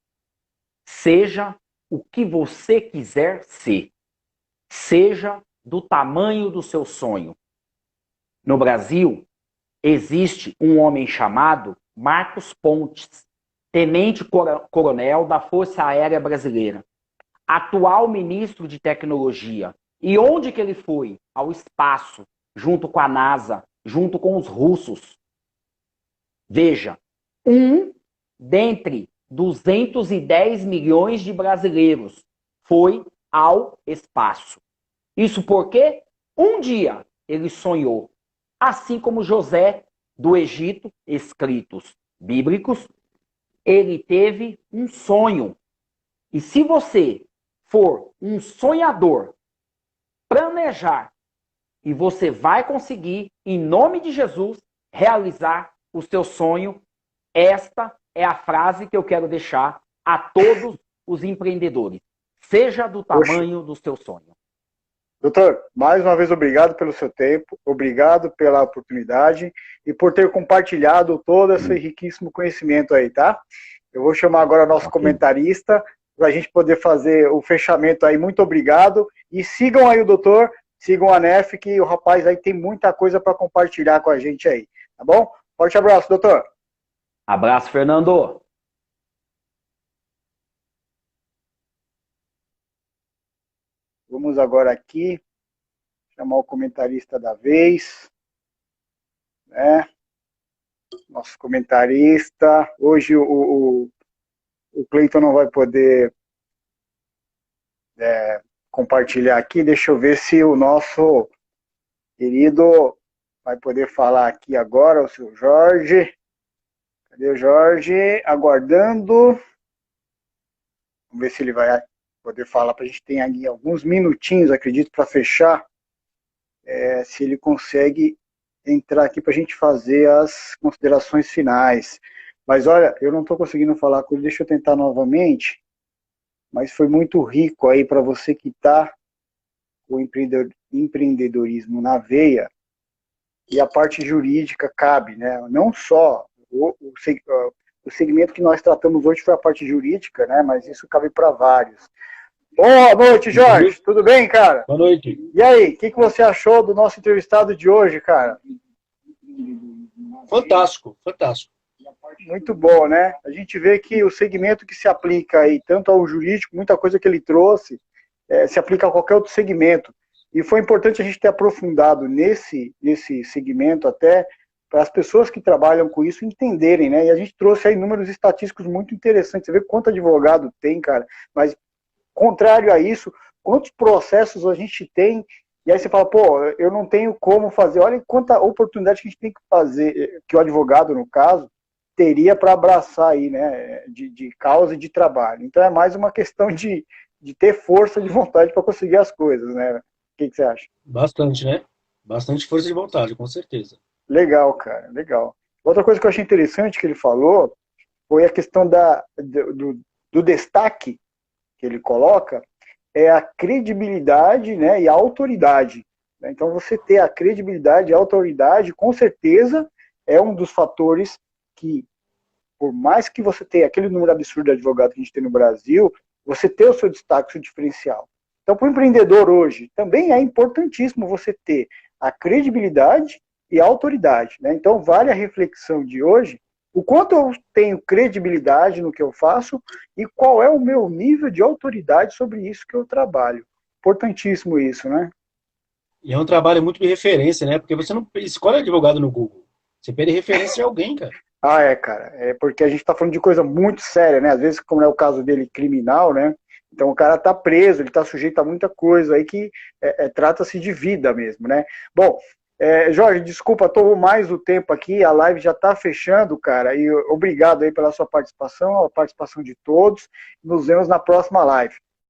seja o que você quiser ser, seja do tamanho do seu sonho. No Brasil, existe um homem chamado Marcos Pontes, tenente-coronel da Força Aérea Brasileira, atual ministro de Tecnologia. E onde que ele foi? Ao espaço, junto com a NASA, junto com os russos. Veja, um dentre 210 milhões de brasileiros foi ao espaço. Isso porque um dia ele sonhou, assim como José do Egito, escritos bíblicos, ele teve um sonho. E se você for um sonhador, planejar, e você vai conseguir, em nome de Jesus, realizar o seu sonho. Esta é a frase que eu quero deixar a todos os empreendedores. Seja do tamanho do seu sonho. Doutor, mais uma vez obrigado pelo seu tempo, obrigado pela oportunidade e por ter compartilhado todo esse riquíssimo conhecimento aí, tá? Eu vou chamar agora o nosso comentarista para a gente poder fazer o fechamento aí. Muito obrigado. E sigam aí o doutor, sigam a NEF, que o rapaz aí tem muita coisa para compartilhar com a gente aí, tá bom? Forte abraço, doutor. Abraço, Fernando. Vamos agora aqui chamar o comentarista da vez, né? Nosso comentarista. Hoje o Cleiton não vai poder compartilhar aqui. Deixa eu ver se o nosso querido vai poder falar aqui agora, o seu Jorge. Cadê o Jorge? Aguardando. Vamos ver se ele vai poder falar para a gente. Tem ali alguns minutinhos, acredito, para fechar. Se ele consegue entrar aqui para a gente fazer as considerações finais. Mas olha, eu não estou conseguindo falar com ele. Deixa eu tentar novamente. Mas foi muito rico aí para você que está com o empreendedorismo na veia. E a parte jurídica cabe, né? Não só o segmento que nós tratamos hoje foi a parte jurídica, né? Mas isso cabe para vários. Boa noite, Jorge. Tudo bem, cara? Boa noite. E aí, o que você achou do nosso entrevistado de hoje, cara? Fantástico, fantástico. Muito bom, né? A gente vê que o segmento que se aplica aí, tanto ao jurídico, muita coisa que ele trouxe, se aplica a qualquer outro segmento. E foi importante a gente ter aprofundado nesse segmento até para as pessoas que trabalham com isso entenderem, né? E a gente trouxe aí números estatísticos muito interessantes. Você vê quanto advogado tem, cara, mas contrário a isso, quantos processos a gente tem, e aí você fala, pô, eu não tenho como fazer. Olha quanta oportunidade que a gente tem que fazer, que o advogado, no caso, teria para abraçar aí, né, de causa e de trabalho. Então é mais uma questão de ter força de vontade para conseguir as coisas, né? O que você acha? Bastante, né? Bastante força de vontade, com certeza. Legal, cara, legal. Outra coisa que eu achei interessante que ele falou foi a questão do destaque que ele coloca, é a credibilidade, né, e a autoridade. Então, você ter a credibilidade e a autoridade, com certeza, é um dos fatores que, por mais que você tenha aquele número absurdo de advogados que a gente tem no Brasil, você ter o seu destaque, o seu diferencial. Então, para o empreendedor hoje, também é importantíssimo você ter a credibilidade e a autoridade, né? Então, vale a reflexão de hoje, o quanto eu tenho credibilidade no que eu faço e qual é o meu nível de autoridade sobre isso que eu trabalho. Importantíssimo isso, né? E é um trabalho muito de referência, né? Porque você não escolhe advogado no Google. Você pede referência de alguém, cara. Cara. É porque a gente está falando de coisa muito séria, né? Às vezes, como é o caso dele, criminal, né? Então o cara está preso, ele está sujeito a muita coisa aí que trata-se de vida mesmo, né? Bom, Jorge, desculpa, tomou mais o tempo aqui, a live já está fechando, cara, e obrigado aí pela sua participação, a participação de todos. Nos vemos na próxima live.